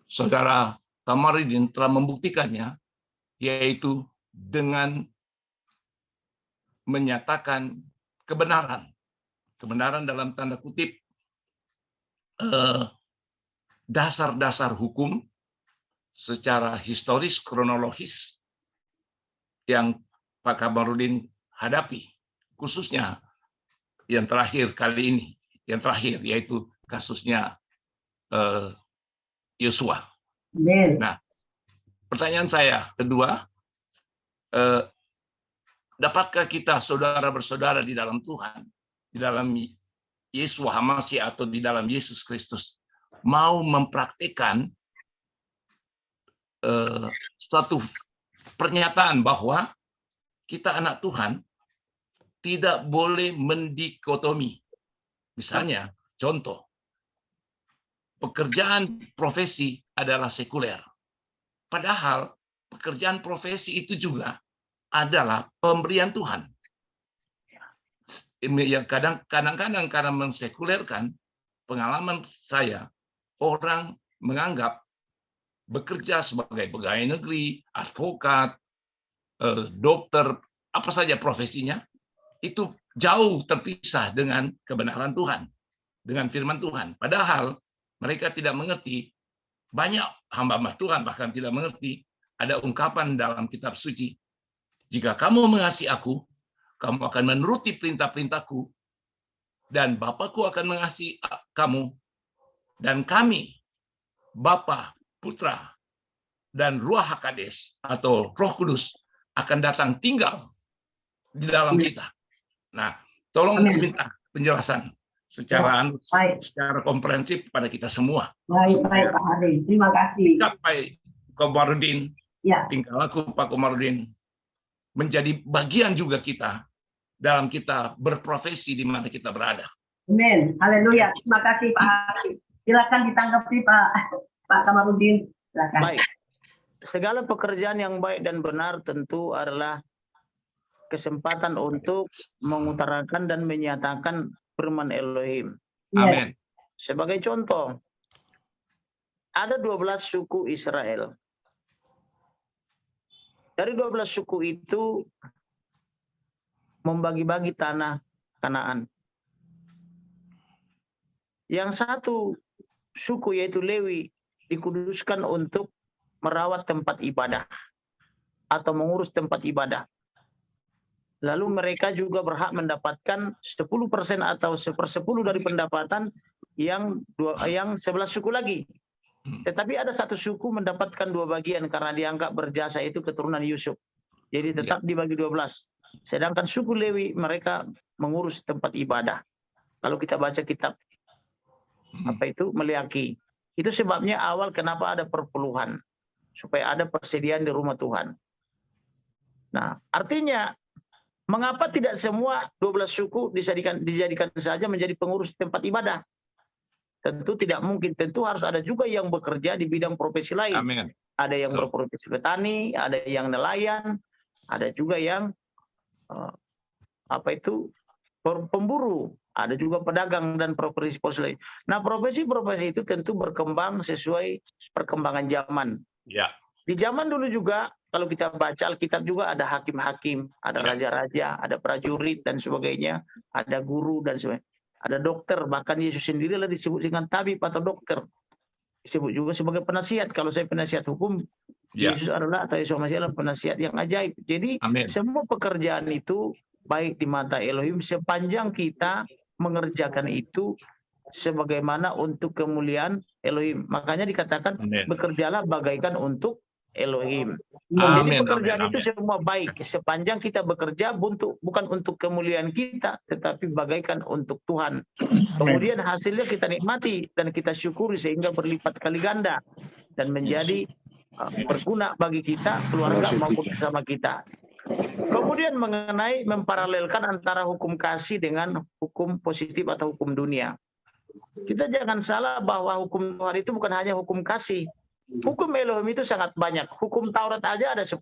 saudara Kamarudin telah membuktikannya, yaitu dengan menyatakan kebenaran dalam tanda kutip, dasar-dasar hukum secara historis, kronologis yang Pak Kamarudin hadapi, khususnya yang terakhir kali ini, yaitu kasusnya Yosua. Nah, pertanyaan saya kedua, dapatkah kita saudara bersaudara di dalam Tuhan, di dalam Yesus Hamasiah atau di dalam Yesus Kristus, mau mempraktikkan suatu pernyataan bahwa kita anak Tuhan tidak boleh mendikotomi. Misalnya, contoh, pekerjaan profesi adalah sekuler. Padahal pekerjaan profesi itu juga adalah pemberian Tuhan. Yang kadang-kadang karena mensekulerkan, pengalaman saya, orang menganggap bekerja sebagai pegawai negeri, advokat, dokter, apa saja profesinya, itu jauh terpisah dengan kebenaran Tuhan, dengan firman Tuhan. Padahal mereka tidak mengerti, banyak hamba-hamba Tuhan bahkan tidak mengerti, ada ungkapan dalam kitab suci, jika kamu mengasihi aku, kamu akan menuruti perintah-perintahku, dan Bapakku akan mengasihi kamu, dan kami, Bapa, Putra, dan Ruach HaKodes atau Roh Kudus akan datang tinggal di dalam kita. Nah, tolong minta penjelasan secara secara komprehensif pada kita semua. Baik, Pak Hari. Terima kasih. Pak Komarudin, Ya. tinggal aku Pak Komarudin menjadi bagian juga kita dalam kita berprofesi di mana kita berada. Amin. Haleluya. Terima kasih Pak Hari. Silakan ditanggapi Pak Komarudin. Silakan. Baik. Segala pekerjaan yang baik dan benar tentu adalah kesempatan untuk mengutarakan dan menyatakan firman Elohim. Amin. Sebagai contoh, ada 12 suku Israel. Dari 12 suku itu membagi-bagi tanah Kanaan. Yang satu suku yaitu Lewi dikuduskan untuk merawat tempat ibadah atau mengurus tempat ibadah. Lalu mereka juga berhak mendapatkan 10% atau 1/10 dari pendapatan yang 11 suku lagi. Tetapi ada satu suku mendapatkan 2 bagian karena dianggap berjasa, itu keturunan Yusuf. Jadi tetap dibagi 12. Sedangkan suku Lewi mereka mengurus tempat ibadah. Kalau kita baca kitab Meleaki, itu sebabnya awal kenapa ada perpuluhan, supaya ada persediaan di rumah Tuhan. Nah, artinya mengapa tidak semua 12 suku dijadikan saja menjadi pengurus tempat ibadah? Tentu tidak mungkin. Tentu harus ada juga yang bekerja di bidang profesi lain. Amin. Ada yang berprofesi petani, ada yang nelayan, ada juga yang pemburu, ada juga pedagang dan profesi lain. Nah, profesi-profesi itu tentu berkembang sesuai perkembangan zaman. Ya. Di zaman dulu juga, kalau kita baca Alkitab juga ada hakim-hakim, ada raja-raja, ada prajurit dan sebagainya, ada guru dan sebagainya, ada dokter. Bahkan Yesus sendiri lah disebut dengan tabib atau dokter. Disebut juga sebagai penasihat. Kalau saya penasihat hukum, Yesus adalah atau Yesus Masih adalah penasihat yang ajaib. Jadi semua pekerjaan itu baik di mata Elohim sepanjang kita mengerjakan itu sebagaimana untuk kemuliaan Elohim. Makanya dikatakan bekerjalah bagaikan untuk Elohim. Jadi pekerjaan itu semua baik sepanjang kita bekerja bukan untuk kemuliaan kita, tetapi bagaikan untuk Tuhan. Kemudian hasilnya kita nikmati dan kita syukuri sehingga berlipat kali ganda dan menjadi berguna bagi kita, keluarga maupun bersama kita. Kemudian mengenai memparalelkan antara hukum kasih dengan hukum positif atau hukum dunia. Kita jangan salah bahwa hukum Tuhan itu bukan hanya hukum kasih. Hukum Elohim itu sangat banyak. Hukum Taurat aja ada 10.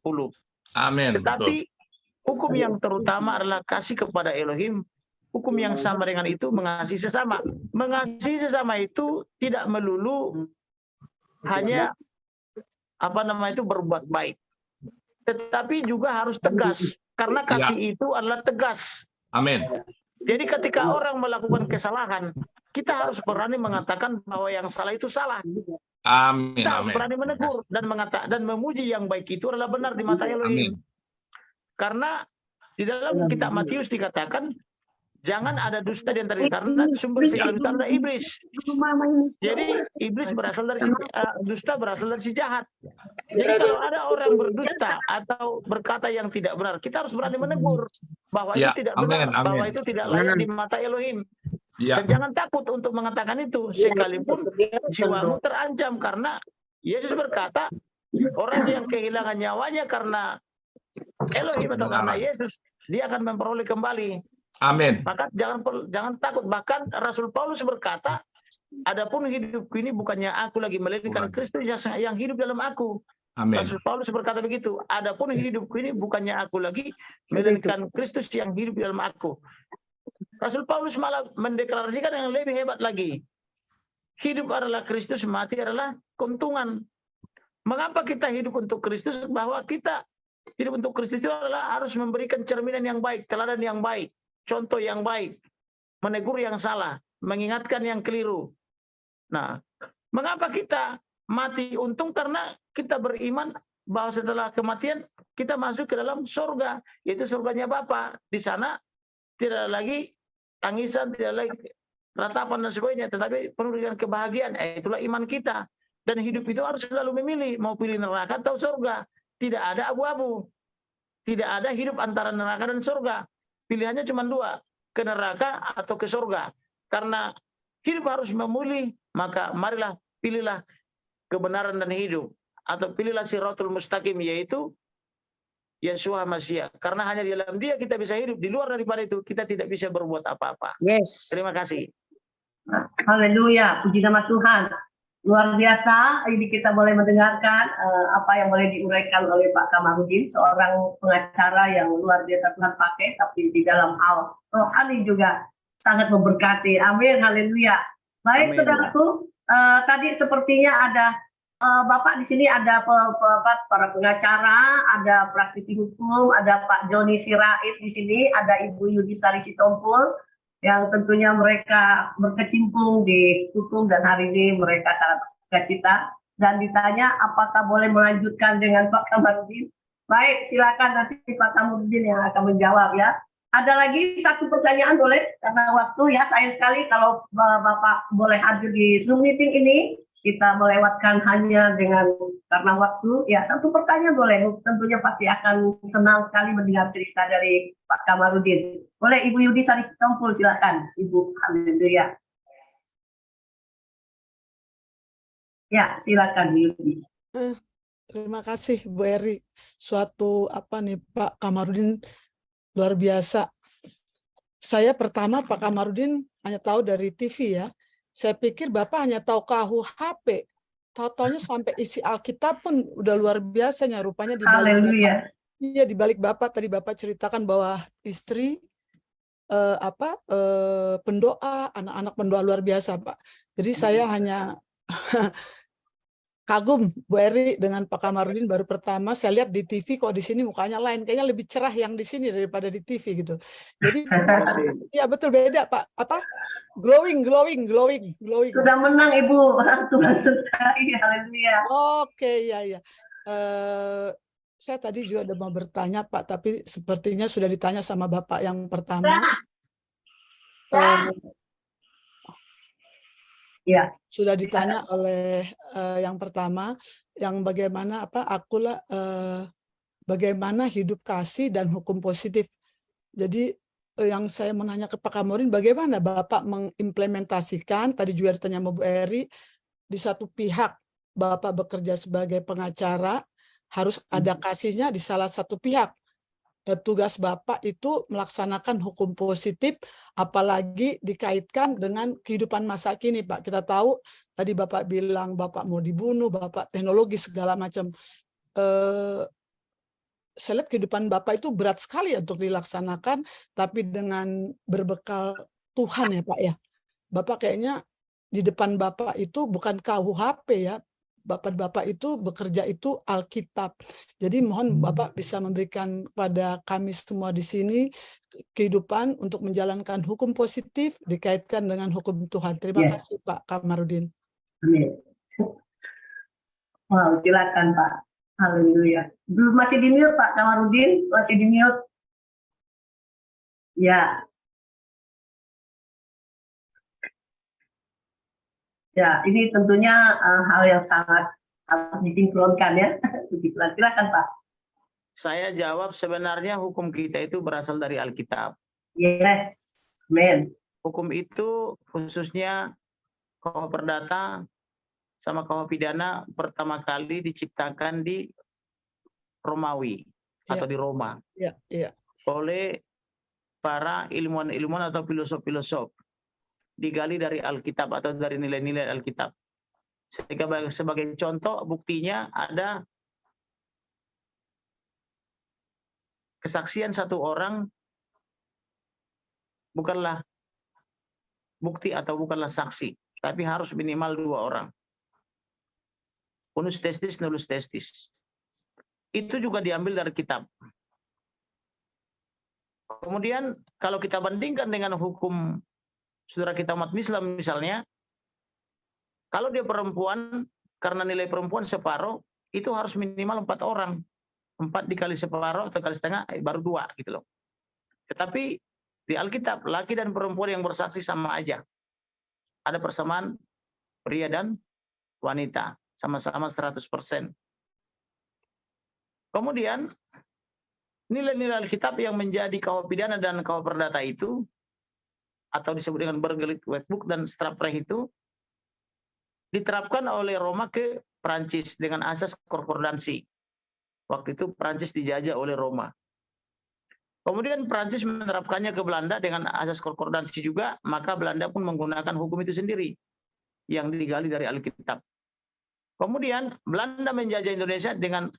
Amin. Tetapi hukum yang terutama adalah kasih kepada Elohim. Hukum yang sama dengan itu mengasihi sesama. Mengasihi sesama itu tidak melulu hanya berbuat baik. Tetapi juga harus tegas. Karena kasih itu adalah tegas. Amin. Jadi ketika orang melakukan kesalahan, kita harus berani mengatakan bahwa yang salah itu salah. Amin. Kita harus berani menegur dan memuji yang baik itu adalah benar di mata Elohim. Karena di dalam kitab Matius dikatakan jangan ada dusta di antara karena sumber segala dusta adalah iblis. Jadi iblis berasal dari dusta berasal dari si jahat. Jadi kalau ada orang berdusta atau berkata yang tidak benar, kita harus berani menegur bahwa itu tidak benar, bahwa itu tidak layak di mata Elohim. Dan jangan takut untuk mengatakan itu, sekalipun jiwamu terancam, karena Yesus berkata, orang yang kehilangan nyawanya karena Elohim atau karena Yesus, dia akan memperoleh kembali. Amin. Maka jangan takut. Bahkan Rasul Paulus berkata, adapun hidupku ini bukannya aku lagi, melainkan Kristus yang hidup dalam aku. Amin. Rasul Paulus berkata begitu, adapun hidupku ini bukannya aku lagi, melainkan Kristus yang hidup dalam aku. Rasul Paulus malah mendeklarasikan yang lebih hebat lagi. Hidup adalah Kristus, mati adalah keuntungan. Mengapa kita hidup untuk Kristus? Bahwa kita hidup untuk Kristus itu adalah harus memberikan cerminan yang baik, teladan yang baik, contoh yang baik, menegur yang salah, mengingatkan yang keliru. Nah, mengapa kita mati? Untung karena kita beriman bahwa setelah kematian kita masuk ke dalam surga, yaitu surganya Bapa. Di sana tidak lagi tangisan, tidak lagi ratapan dan sebagainya, tetapi penuh dengan kebahagiaan. Itulah iman kita. Dan hidup itu harus selalu memilih, mau pilih neraka atau surga. Tidak ada abu-abu. Tidak ada hidup antara neraka dan surga. Pilihannya cuma dua, ke neraka atau ke surga. Karena hidup harus memilih, maka marilah pilihlah kebenaran dan hidup. Atau pilihlah Shirathul Mustaqim, yaitu Yeshua Mashiach. Karena hanya di dalam Dia kita bisa hidup. Di luar daripada itu kita tidak bisa berbuat apa-apa. Yes. Terima kasih. Haleluya, puji nama Tuhan. Luar biasa, ini kita boleh mendengarkan apa yang boleh diuraikan oleh Pak Kamarudin, seorang pengacara yang luar biasa Tuhan pakai, tapi di dalam hal rohani juga sangat memberkati. Amin, haleluya. Baik, saudaraku, tadi sepertinya ada Bapak di sini, ada para pengacara, ada praktisi hukum, ada Pak Joni Sirait di sini, ada Ibu Yudisari Sitompul, yang tentunya mereka berkecimpung di hukum dan hari ini mereka sangat bersukacita, dan ditanya apakah boleh melanjutkan dengan Pak Kamarudin. Baik, silakan nanti Pak Kamarudin yang akan menjawab ya. Ada lagi satu pertanyaan boleh, karena waktu ya, sayang sekali kalau Bapak boleh hadir di Zoom meeting ini, kita melewatkan hanya dengan karena waktu. Ya, satu pertanyaan boleh, tentunya pasti akan senang sekali mendengar cerita dari Pak Kamarudin. Boleh Ibu Yudisari Sitompul, silakan Ibu. Haleluya. Ya, silakan Bu Yudi. Terima kasih Bu Eri. Suatu apa nih Pak Kamarudin luar biasa. Saya pertama Pak Kamarudin hanya tahu dari TV ya. Saya pikir Bapak hanya tahu KUHP. Tahu-taunya sampai isi Alkitab pun udah luar biasanya, rupanya di balik. Haleluya. Iya, di balik Bapak tadi Bapak ceritakan bahwa istri pendoa, anak-anak pendoa luar biasa, Pak. Jadi saya hanya kagum Bu Eri dengan Pak Kamarudin. Baru pertama saya lihat di TV, kok di sini mukanya lain, kayaknya lebih cerah yang di sini daripada di TV gitu. Jadi ya betul, beda Pak. Apa? Glowing. Sudah menang Ibu. Tuhan sertai. Haleluya. Oke, ya. Saya tadi juga udah mau bertanya Pak, tapi sepertinya sudah ditanya sama Bapak yang pertama. Ya. Sudah ditanya oleh yang pertama, yang bagaimana bagaimana hidup kasih dan hukum positif. Jadi yang saya mau nanya ke Pak Kamarudin, bagaimana Bapak mengimplementasikan, tadi juga ditanya sama Bu Eri, di satu pihak Bapak bekerja sebagai pengacara, harus ada kasihnya di salah satu pihak. Dan tugas Bapak itu melaksanakan hukum positif, apalagi dikaitkan dengan kehidupan masa kini, Pak. Kita tahu, tadi Bapak bilang Bapak mau dibunuh, Bapak teknologi segala macam. Saya lihat kehidupan Bapak itu berat sekali untuk dilaksanakan, tapi dengan berbekal Tuhan ya Pak ya. Bapak kayaknya di depan Bapak itu bukan KUHP ya, Bapak itu bekerja itu Alkitab. Jadi mohon Bapak bisa memberikan kepada kami semua di sini kehidupan untuk menjalankan hukum positif dikaitkan dengan hukum Tuhan. Terima kasih Pak Kamarudin. Amin. Wow, silakan Pak. Haleluya. Belum, masih di mute Pak Kamarudin, masih di mute. Ya. Ya, ini tentunya hal yang sangat harus disinkronkan ya. Silakan Pak. Saya jawab, sebenarnya hukum kita itu berasal dari Alkitab. Yes, amen. Hukum itu khususnya KUH Perdata sama KUH Pidana pertama kali diciptakan di Romawi atau di Roma oleh para ilmuwan-ilmuwan atau filosof-filosof, digali dari Alkitab atau dari nilai-nilai Alkitab. Sehingga sebagai contoh buktinya ada kesaksian satu orang bukanlah bukti atau bukanlah saksi, tapi harus minimal 2 orang. Unus testis, nullus testis. Itu juga diambil dari kitab. Kemudian kalau kita bandingkan dengan hukum saudara kita umat Islam misalnya, kalau dia perempuan, karena nilai perempuan separuh, itu harus minimal 4 orang. 4 dikali separuh atau kali setengah, baru 2 gitu loh. Tetapi di Alkitab, laki dan perempuan yang bersaksi sama aja. Ada persamaan pria dan wanita, sama-sama 100%. Kemudian nilai-nilai Alkitab yang menjadi KUH pidana dan KUH perdata itu, atau disebut dengan Burgerlijk Wetboek dan Strafrecht itu, diterapkan oleh Roma ke Prancis dengan asas konkordansi. Waktu itu Prancis dijajah oleh Roma. Kemudian Prancis menerapkannya ke Belanda dengan asas konkordansi juga, maka Belanda pun menggunakan hukum itu sendiri yang digali dari Alkitab. Kemudian Belanda menjajah Indonesia dengan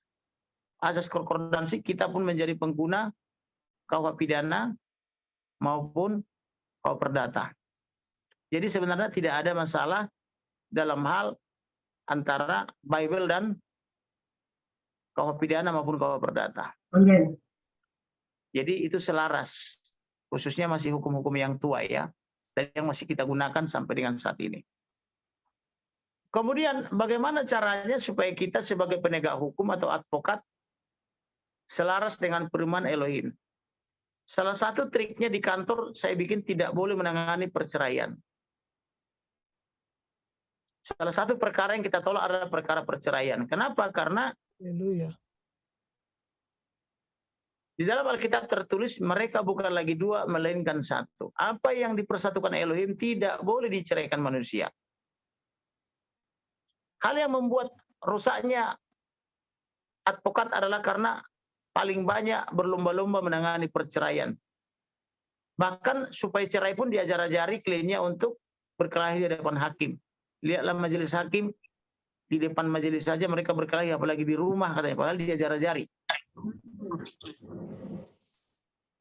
asas konkordansi, kita pun menjadi pengguna KUH pidana maupun KUH perdata. Jadi sebenarnya tidak ada masalah dalam hal antara Bible dan KUH pidana maupun KUH perdata. Amin. Jadi itu selaras, khususnya masih hukum-hukum yang tua ya, dan yang masih kita gunakan sampai dengan saat ini. Kemudian bagaimana caranya supaya kita sebagai penegak hukum atau advokat selaras dengan firman Elohim? Salah satu triknya di kantor saya bikin tidak boleh menangani perceraian. Salah satu perkara yang kita tolak adalah perkara perceraian. Kenapa? Karena Haleluya. di dalam Alkitab tertulis mereka bukan lagi dua melainkan satu. Apa yang dipersatukan Elohim tidak boleh diceraikan manusia. Hal yang membuat rusaknya advokat adalah karena paling banyak berlomba-lomba menangani perceraian. Bahkan supaya cerai pun diajar-ajari kliennya untuk berkelahi di depan hakim. Lihatlah majelis hakim, di depan majelis saja mereka berkelahi, apalagi di rumah katanya, padahal diajar-ajari.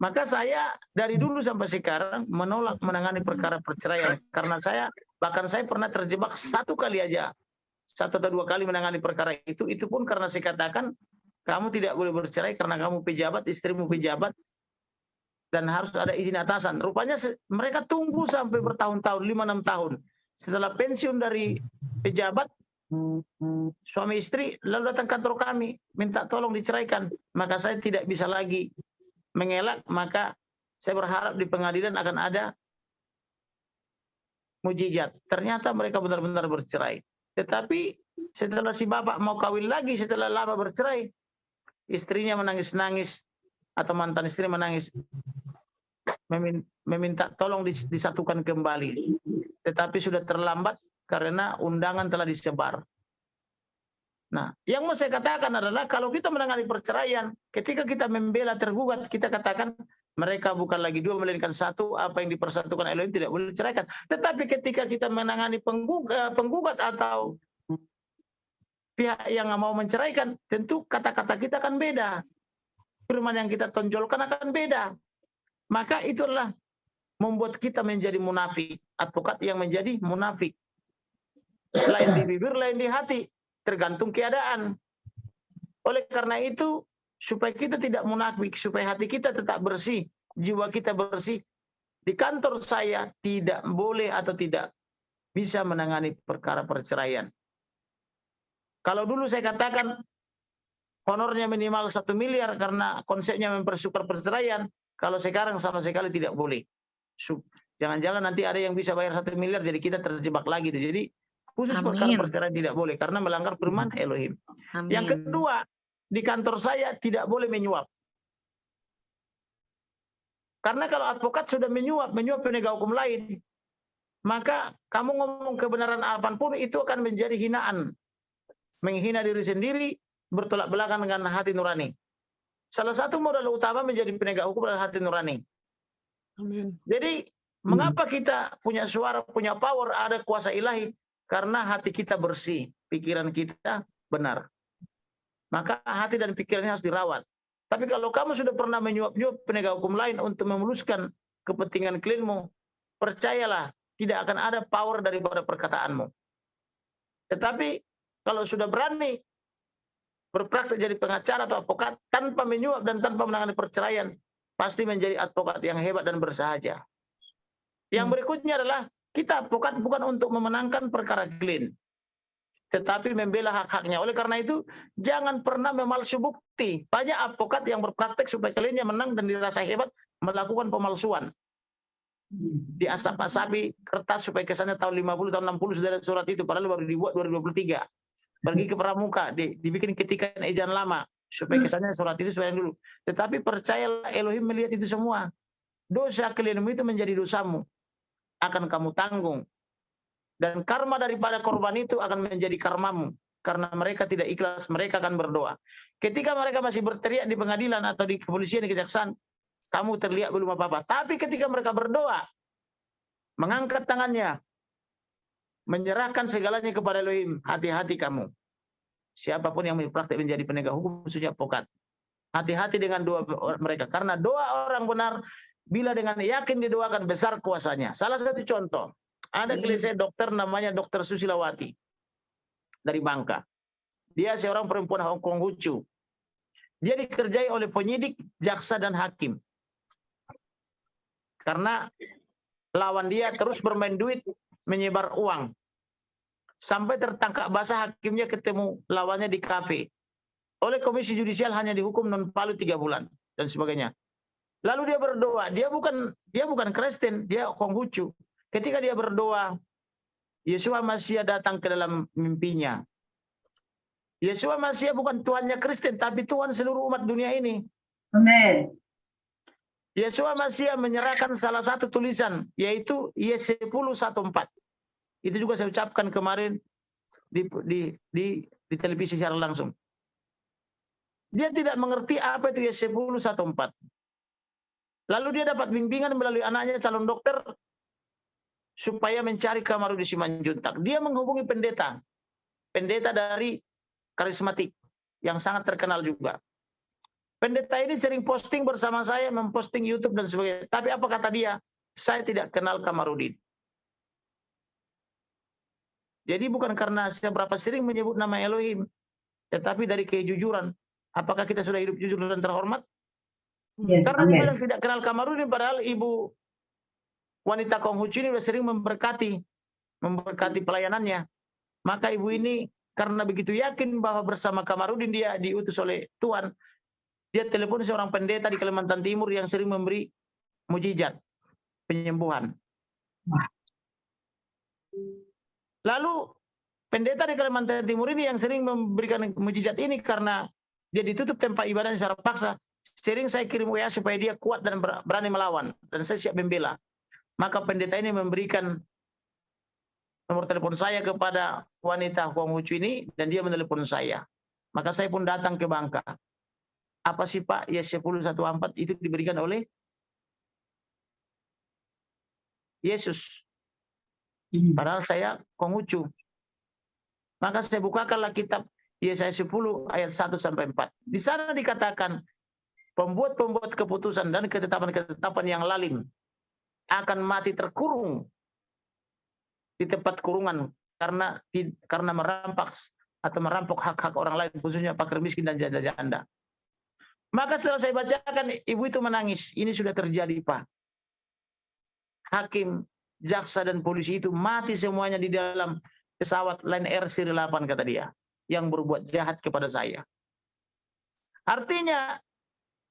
Maka saya dari dulu sampai sekarang menolak menangani perkara perceraian, karena bahkan saya pernah terjebak satu kali aja, 1 atau 2 kali menangani perkara itu pun karena saya katakan kamu tidak boleh bercerai karena kamu pejabat, istrimu pejabat, dan harus ada izin atasan. Rupanya mereka tunggu sampai bertahun-tahun, 5-6 tahun. Setelah pensiun dari pejabat, suami istri lalu datang kantor kami, minta tolong diceraikan. Maka saya tidak bisa lagi mengelak, maka saya berharap di pengadilan akan ada mujizat. Ternyata mereka benar-benar bercerai. Tetapi setelah si bapak mau kawin lagi, setelah lama bercerai, istrinya menangis-nangis atau mantan istri menangis, meminta tolong disatukan kembali. Tetapi sudah terlambat karena undangan telah disebar. Nah, yang mau saya katakan adalah kalau kita menangani perceraian, ketika kita membela tergugat, kita katakan mereka bukan lagi dua melainkan satu, apa yang dipersatukan Elohim tidak boleh diceraikan. Tetapi ketika kita menangani penggugat atau pihak yang mau menceraikan, tentu kata-kata kita akan beda. Firman yang kita tonjolkan akan beda. Maka itulah membuat kita menjadi munafik. Advokat yang menjadi munafik. Lain di bibir, lain di hati. Tergantung keadaan. Oleh karena itu, supaya kita tidak munafik, supaya hati kita tetap bersih, jiwa kita bersih, di kantor saya tidak boleh atau tidak bisa menangani perkara perceraian. Kalau dulu saya katakan honornya minimal 1 miliar karena konsepnya mempersuka perceraian, kalau sekarang sama sekali tidak boleh. Jangan-jangan nanti ada yang bisa bayar 1 miliar, jadi kita terjebak lagi. Jadi khusus perkara perceraian tidak boleh karena melanggar firman Elohim. Amin. Yang kedua, di kantor saya tidak boleh menyuap. Karena kalau advokat sudah menyuap penegak hukum lain, maka kamu ngomong kebenaran apapun itu akan menjadi hinaan. Menghina diri sendiri, bertolak belakang dengan hati nurani. Salah satu modal utama menjadi penegak hukum adalah hati nurani. Amin. Jadi, mengapa kita punya suara, punya power, ada kuasa ilahi? Karena hati kita bersih, pikiran kita benar. Maka hati dan pikirannya harus dirawat. Tapi kalau kamu sudah pernah menyuap-nyuap penegak hukum lain untuk memuluskan kepentingan klienmu, percayalah, tidak akan ada power daripada perkataanmu. Tetapi kalau sudah berani berpraktek jadi pengacara atau advokat tanpa menyuap dan tanpa menangani perceraian, pasti menjadi advokat yang hebat dan bersahaja. Yang berikutnya adalah kita advokat bukan untuk memenangkan perkara klien, tetapi membela hak-haknya. Oleh karena itu, jangan pernah memalsu bukti. Banyak advokat yang berpraktek supaya kliennya menang dan dirasa hebat melakukan pemalsuan. Diasap-asapi kertas supaya kesannya tahun 50, tahun 60 sudah ada surat itu, padahal baru dibuat 2023. Pergi ke pramuka, dibikin ketikan ejaan lama. supaya kesannya surat itu surat yang dulu. Tetapi percayalah Elohim melihat itu semua. Dosa kalianmu itu menjadi dosamu, akan kamu tanggung. Dan karma daripada korban itu akan menjadi karmamu. Karena mereka tidak ikhlas, mereka akan berdoa. Ketika mereka masih berteriak di pengadilan atau di kepolisian, di kejaksaan, kamu terlihat belum apa-apa. Tapi ketika mereka berdoa, mengangkat tangannya, menyerahkan segalanya kepada Elohim, hati-hati kamu. Siapapun yang praktik menjadi penegak hukum, khususnya advokat, hati-hati dengan doa mereka. Karena doa orang benar, bila dengan yakin didoakan, besar kuasanya. Salah satu contoh, ada klien saya dokter namanya Dr. Susilawati dari Bangka. Dia seorang perempuan Konghucu. Dia dikerjai oleh penyidik, jaksa, dan hakim. Karena lawan dia terus bermain duit, menyebar uang. Sampai tertangkap basah, hakimnya ketemu lawannya di kafe. Oleh Komisi Judisial hanya dihukum non-palu 3 bulan dan sebagainya. Lalu dia berdoa, dia bukan Kristen, dia Konghucu. Ketika dia berdoa, Yeshua Mashiach datang ke dalam mimpinya. Yeshua Mashiach bukan Tuhannya Kristen, tapi Tuhan seluruh umat dunia ini. Amin. Yeshua Mashiach menyerahkan salah satu tulisan, yaitu Y10:14. Itu juga saya ucapkan kemarin di televisi secara langsung. Dia tidak mengerti apa itu Y10:14. Lalu dia dapat bimbingan melalui anaknya calon dokter supaya mencari Kamarudin Simanjuntak. Dia menghubungi pendeta dari karismatik yang sangat terkenal juga. Pendeta ini sering posting bersama saya, memposting YouTube dan sebagainya. Tapi apa kata dia? Saya tidak kenal Kamarudin. Jadi bukan karena saya berapa sering menyebut nama Elohim, tetapi dari kejujuran. Apakah kita sudah hidup jujur dan terhormat? Yes, Karena amin. dia bilang tidak kenal Kamarudin, padahal ibu wanita Konghucu ini sudah sering memberkati pelayanannya. Maka ibu ini karena begitu yakin bahwa bersama Kamarudin dia diutus oleh Tuhan, dia telepon seorang pendeta di Kalimantan Timur yang sering memberi mujizat, penyembuhan. Lalu pendeta di Kalimantan Timur ini yang sering memberikan mujizat ini karena dia ditutup tempat ibadah secara paksa. Sering saya kirim WA supaya dia kuat dan berani melawan. Dan saya siap membela. Maka pendeta ini memberikan nomor telepon saya kepada wanita Konghucu ini. Dan dia menelepon saya. Maka saya pun datang ke Bangka. Apa sih Pak? Y10:14 itu diberikan oleh Yesus. Padahal saya Konghucu. Maka saya bukakanlah kitab Yesaya 10 ayat 1-4. Di sana dikatakan pembuat keputusan dan ketetapan-ketetapan yang lalim akan mati terkurung di tempat kurungan karena merampok hak-hak orang lain, khususnya fakir miskin dan janda-janda. Maka setelah saya bacakan, ibu itu menangis. Ini sudah terjadi, Pak. Hakim, jaksa, dan polisi itu mati semuanya di dalam pesawat Lion Air Sri 8, kata dia, yang berbuat jahat kepada saya. Artinya,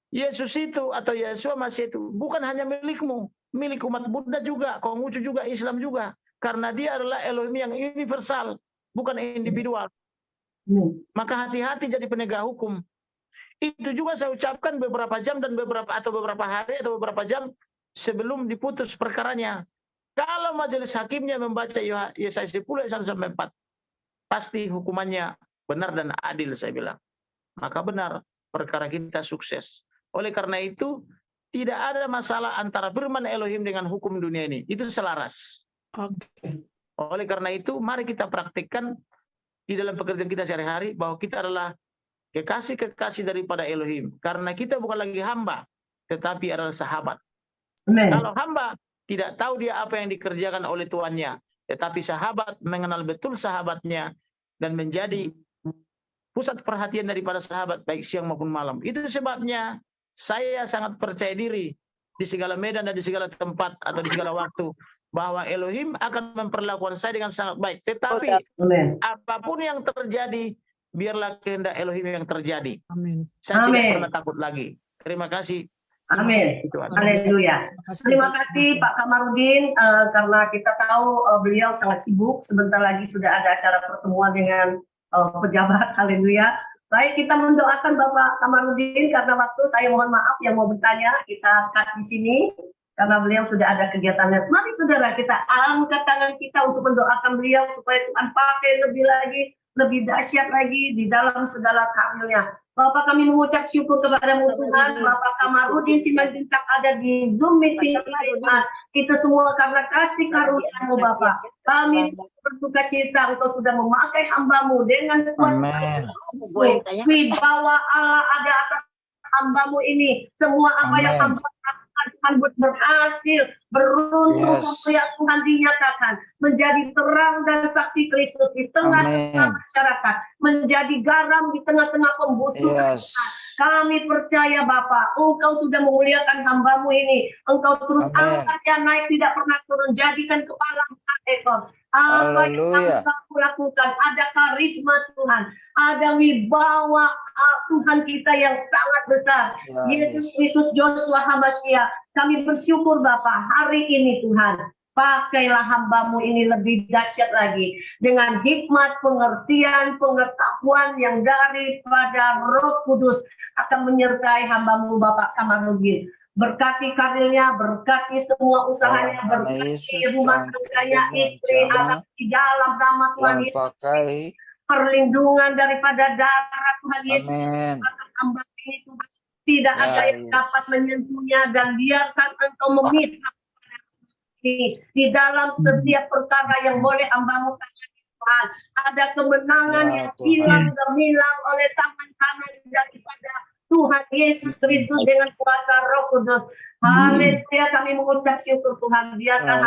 Yesus itu atau Yeshua Mashiach itu bukan hanya milikmu, milik umat Buddha juga, Konghucu juga, Islam juga. Karena dia adalah Elohim yang universal, bukan individual. Maka hati-hati jadi penegak hukum. Itu juga saya ucapkan beberapa jam dan beberapa hari atau beberapa jam sebelum diputus perkaranya. Kalau majelis hakimnya membaca Yesaya 10 ayat 1-4, pasti hukumannya benar dan adil, saya bilang. Maka benar, perkara kita sukses. Oleh karena itu, tidak ada masalah antara firman Elohim dengan hukum dunia ini. Itu selaras. Oke. Oleh karena itu, mari kita praktikkan di dalam pekerjaan kita sehari-hari bahwa kita adalah kekasih-kekasih daripada Elohim. Karena kita bukan lagi hamba, tetapi adalah sahabat. Amen. Kalau hamba tidak tahu dia apa yang dikerjakan oleh tuannya, tetapi sahabat mengenal betul sahabatnya dan menjadi pusat perhatian daripada sahabat baik siang maupun malam. Itu sebabnya saya sangat percaya diri di segala medan dan di segala tempat atau di segala waktu bahwa Elohim akan memperlakukan saya dengan sangat baik. Tetapi Amen. apapun yang terjadi, biarlah kehendak Elohim yang terjadi. Amin. Saya Amin. tidak pernah takut lagi. Terima kasih. Amin. Itu aja. Haleluya. Terima kasih Pak Kamarudin, karena kita tahu beliau sangat sibuk. Sebentar lagi sudah ada acara pertemuan dengan pejabat. Haleluya. Baik, kita mendoakan Bapak Kamarudin karena waktu, saya mohon maaf yang mau bertanya, kita cut di sini karena beliau sudah ada kegiatannya. Mari saudara, kita angkat tangan kita untuk mendoakan beliau supaya Tuhan pakai lebih lagi, lebih dahsyat lagi di dalam segala karirnya. Bapak, kami mengucap syukur kepada-Mu Tuhan. Bapak Kamarudin Simanjuntak ada di Zoom meeting ini, Tuhan. Kita semua karena kasih karunia-Mu Bapak. Kami bersuka cita Engkau sudah memakai hamba-Mu dengan Amin. wibawa Allah ada atas hamba-Mu ini. Semua apa yang Amin. hamba Tuhan buat berhasil, beruntung ya Tuhan dinyatakan menjadi terang dan saksi Kristus di tengah-tengah masyarakat, menjadi garam di tengah-tengah pembusukan. Kami percaya Bapak, Engkau sudah memuliakan hamba-Mu ini. Engkau terus angkatnya naik, tidak pernah turun. Jadikan kepala empat ekor. Apa yang Engkau lakukan? Ada karisma Tuhan, ada wibawa Tuhan kita yang sangat besar. Yesus Kristus Joshua Hamasya. Kami bersyukur Bapak hari ini Tuhan. Pakailah hamba-Mu ini lebih dahsyat lagi. Dengan hikmat, pengertian, pengetahuan yang daripada Roh Kudus akan menyertai hamba-Mu Bapak Kamarudin. Berkati karirnya, berkati semua usahanya, berkati rumah tangganya, istri, anak di dalam nama Tuhan Yesus. Perlindungan daripada darah Tuhan Yesus. Akan hamba ini Tuhan. Tidak ada yang dapat menyentuhnya dan biarkan Engkau memihak di dalam setiap perkara yang boleh hamba-Mu tangani Tuhan. Ada kemenangan yang hilang gemilang oleh tangan kanan daripada Tuhan Yesus Kristus dengan kuasa Roh Kudus. Haleluya, kami mengucap syukur Tuhan. Biarkan